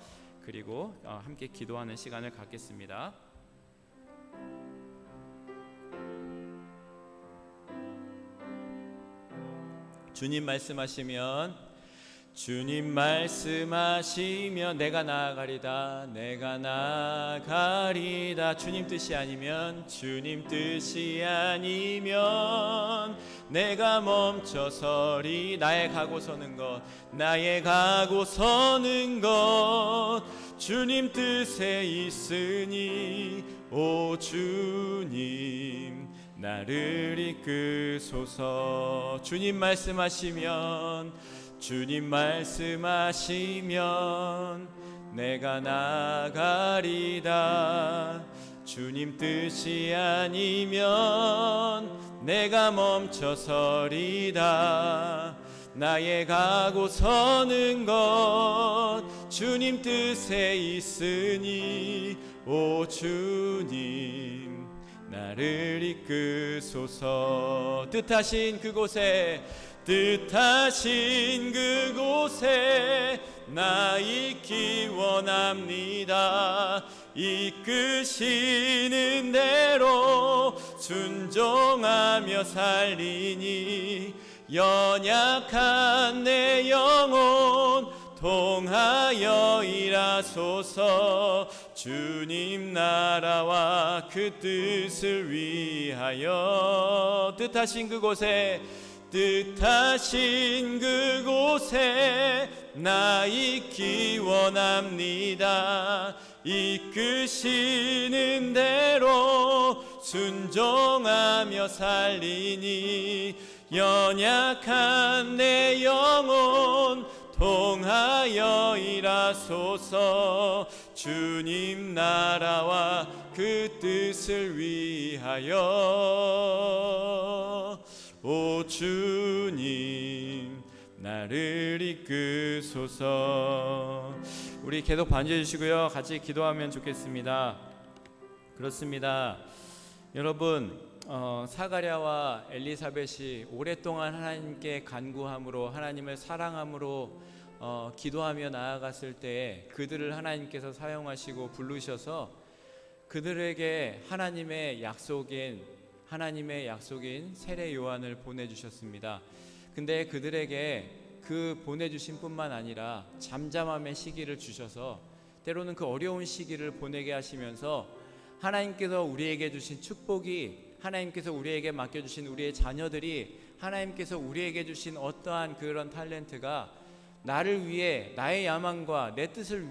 그리고 함께 기도하는 시간을 갖겠습니다. 주님 말씀하시면 내가 나아가리다, 내가 나아가리다. 주님 뜻이 아니면 내가 멈춰서리. 나의 가고 서는 것 주님 뜻에 있으니 오 주님 나를 이끄소서. 주님 말씀하시면 내가 나가리다. 주님 뜻이 아니면 내가 멈춰서리다. 나의 가고 서는 것 주님 뜻에 있으니 오 주님 나를 이끄소서. 뜻하신 그곳에 나 있기 원합니다. 이끄시는 대로 순종하며 살리니 연약한 내 영혼 통하여 일하소서. 주님 나라와 그 뜻을 위하여 뜻하신 그곳에 나 있기 원합니다. 이끄시는 대로 순종하며 살리니 연약한 내 영혼 통하여 일하소서. 주님 나라와 그 뜻을 위하여 오 주님 나를 이끄소서. 우리 계속 반주해 주시고요, 같이 기도하면 좋겠습니다. 그렇습니다. 여러분, 사가랴와 엘리사벳이 오랫동안 하나님께 간구함으로, 하나님을 사랑함으로 기도하며 나아갔을 때에 그들을 하나님께서 사용하시고 부르셔서 그들에게 하나님의 약속인 세례 요한을 보내주셨습니다. 근데 그들에게 그 보내주신 뿐만 아니라 잠잠함의 시기를 주셔서 때로는 그 어려운 시기를 보내게 하시면서 하나님께서 우리에게 주신 축복이, 하나님께서 우리에게 맡겨주신 우리의 자녀들이, 하나님께서 우리에게 주신 어떠한 그런 탤런트가 나를 위해, 나의 야망과 내 뜻을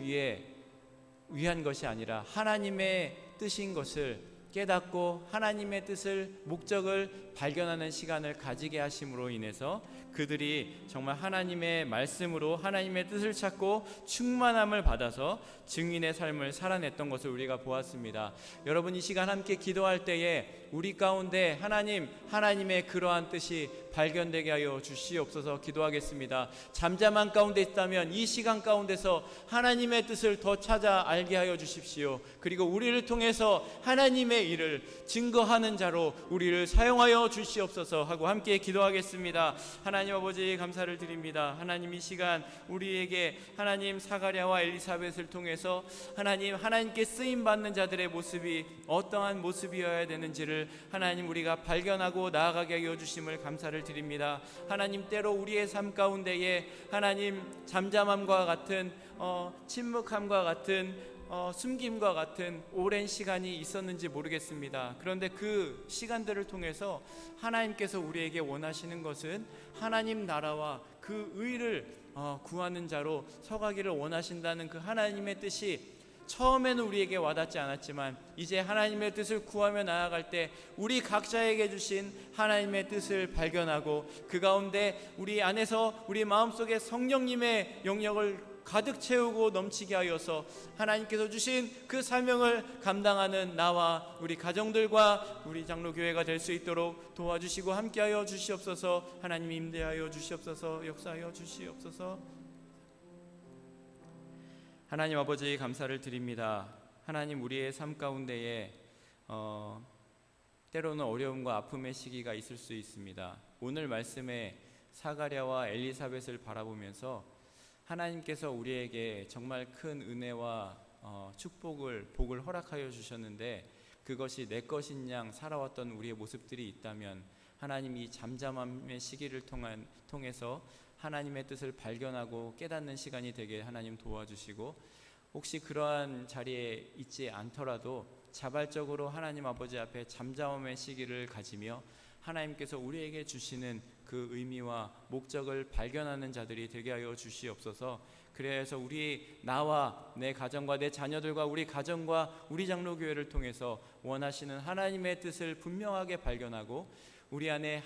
위한 것이 아니라 하나님의 뜻인 것을 깨닫고 하나님의 뜻을, 목적을 발견하는 시간을 가지게 하심으로 인해서 그들이 정말 하나님의 말씀으로 하나님의 뜻을 찾고 충만함을 받아서 증인의 삶을 살아냈던 것을 우리가 보았습니다. 여러분, 이 시간 함께 기도할 때에 우리 가운데 하나님의 그러한 뜻이 발견되게 하여 주시옵소서. 기도하겠습니다. 잠잠한 가운데 있다면 이 시간 가운데서 하나님의 뜻을 더 찾아 알게 하여 주십시오. 그리고 우리를 통해서 하나님의 일을 증거하는 자로 우리를 사용하여 주시옵소서 하고 함께 기도하겠습니다. 하나님 아버지, 감사를 드립니다. 하나님, 이 시간 우리에게 하나님 사가랴와 엘리사벳을 통해서 하나님께 쓰임 받는 자들의 모습이 어떠한 모습이어야 되는지를 하나님 우리가 발견하고 나아가게 하여 주심을 감사를 드립니다. 하나님, 때로 우리의 삶 가운데에 하나님 잠잠함과 같은 침묵함과 같은 숨김과 같은 오랜 시간이 있었는지 모르겠습니다. 그런데 그 시간들을 통해서 하나님께서 우리에게 원하시는 것은 하나님 나라와 그 의를 구하는 자로 서가기를 원하신다는 그 하나님의 뜻이 처음에는 우리에게 와닿지 않았지만 이제 하나님의 뜻을 구하며 나아갈 때 우리 각자에게 주신 하나님의 뜻을 발견하고 그 가운데 우리 안에서, 우리 마음속에 성령님의 영역을 가득 채우고 넘치게 하여서 하나님께서 주신 그 사명을 감당하는 나와 우리 가정들과 우리 장로교회가 될 수 있도록 도와주시고 함께하여 주시옵소서. 하나님 임대하여 주시옵소서. 역사하여 주시옵소서. 하나님 아버지, 감사를 드립니다. 하나님, 우리의 삶 가운데에 때로는 어려움과 아픔의 시기가 있을 수 있습니다. 오늘 말씀에 사가랴와 엘리사벳을 바라보면서 하나님께서 우리에게 정말 큰 은혜와 복을 허락하여 주셨는데 그것이 내 것인 양 살아왔던 우리의 모습들이 있다면 하나님이 이 잠잠함의 시기를 통해서 하나님의 뜻을 발견하고 깨닫는 시간이 되게 하나님 도와주시고, 혹시 그러한 자리에 있지 않더라도 자발적으로 하나님 아버지 앞에 잠잠함의 시기를 가지며 하나님께서 우리에게 주시는 그 의미와 목적을 발견하는 자들이 되게 하여 주시옵소서. 그래서 나와 내 가정과 내 자녀들과 우리 가정과 우리 장로교회를 통해서 원하시는 하나님의 뜻을 분명하게 발견하고 우리 안에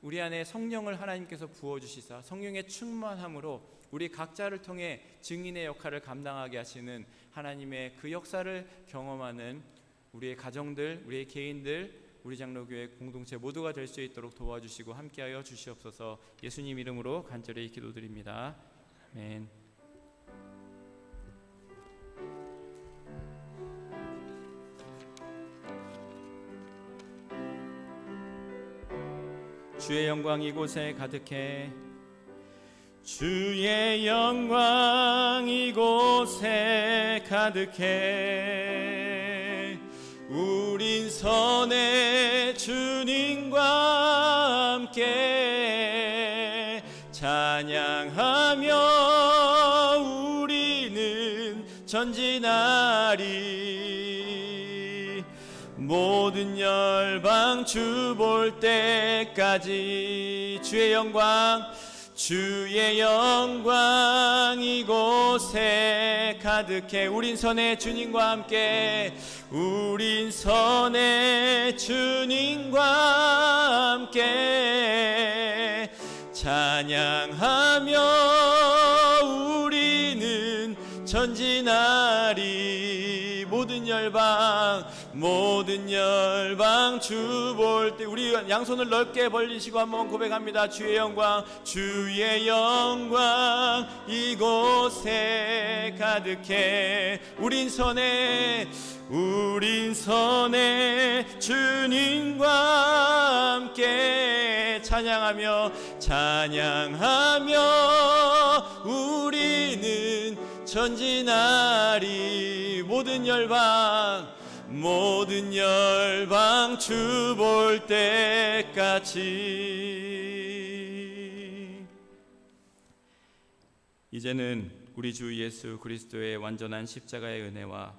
우리 안에 성령을 하나님께서 부어주시사 성령의 충만함으로 우리 각자를 통해 증인의 역할을 감당하게 하시는 하나님의 그 역사를 경험하는 우리의 가정들, 우리의 개인들, 우리 장로교회 공동체 모두가 될 수 있도록 도와주시고 함께하여 주시옵소서. 예수님 이름으로 간절히 기도드립니다. 아멘. 주의 영광 이곳에 가득해, 주의 영광 이곳에 가득해. 우린 선의 주님과 함께 찬양하며 우리는 전진하리. 모든 열방 주 볼 때까지 주의 영광 이곳에 가득해. 우린 선의 주님과 함께, 우린 선의 주님과 함께 찬양하며 우리는 전진하리. 모든 열방 주 볼 때, 우리 양손을 넓게 벌리시고 한번 고백합니다. 주의 영광 이곳에 가득해. 우린 선의 주님과 함께 찬양하며 우리는 전진하리. 모든 열방 주 볼 때까지. 이제는 우리 주 예수 그리스도의 완전한 십자가의 은혜와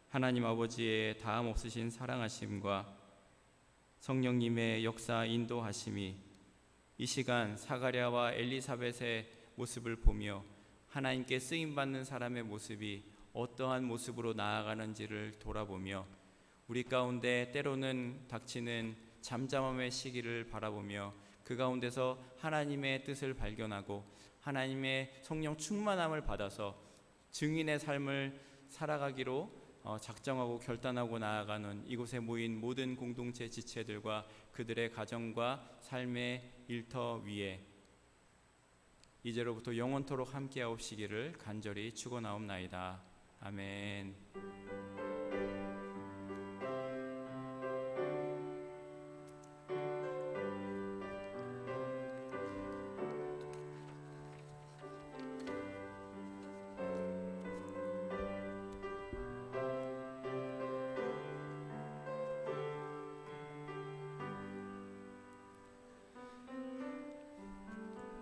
하나님 아버지의 다함 없으신 사랑하심과 성령님의 역사 인도하심이 이 시간 사가랴와 엘리사벳의 모습을 보며 하나님께 쓰임받는 사람의 모습이 어떠한 모습으로 나아가는지를 돌아보며 우리 가운데 때로는 닥치는 잠잠함의 시기를 바라보며 그 가운데서 하나님의 뜻을 발견하고 하나님의 성령 충만함을 받아서 증인의 삶을 살아가기로 작정하고 결단하고 나아가는 이곳에 모인 모든 공동체 지체들과 그들의 가정과 삶의 일터 위에 이제로부터 영원토록 함께하옵시기를 간절히 축원하옵나이다. 아멘.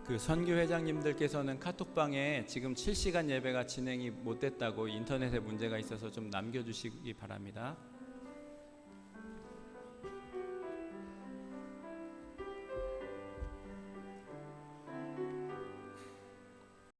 그 선교회장님들께서는 카톡방에 지금 7시간 예배가 진행이 못 됐다고 인터넷에 문제가 있어서 좀 남겨주시기 바랍니다.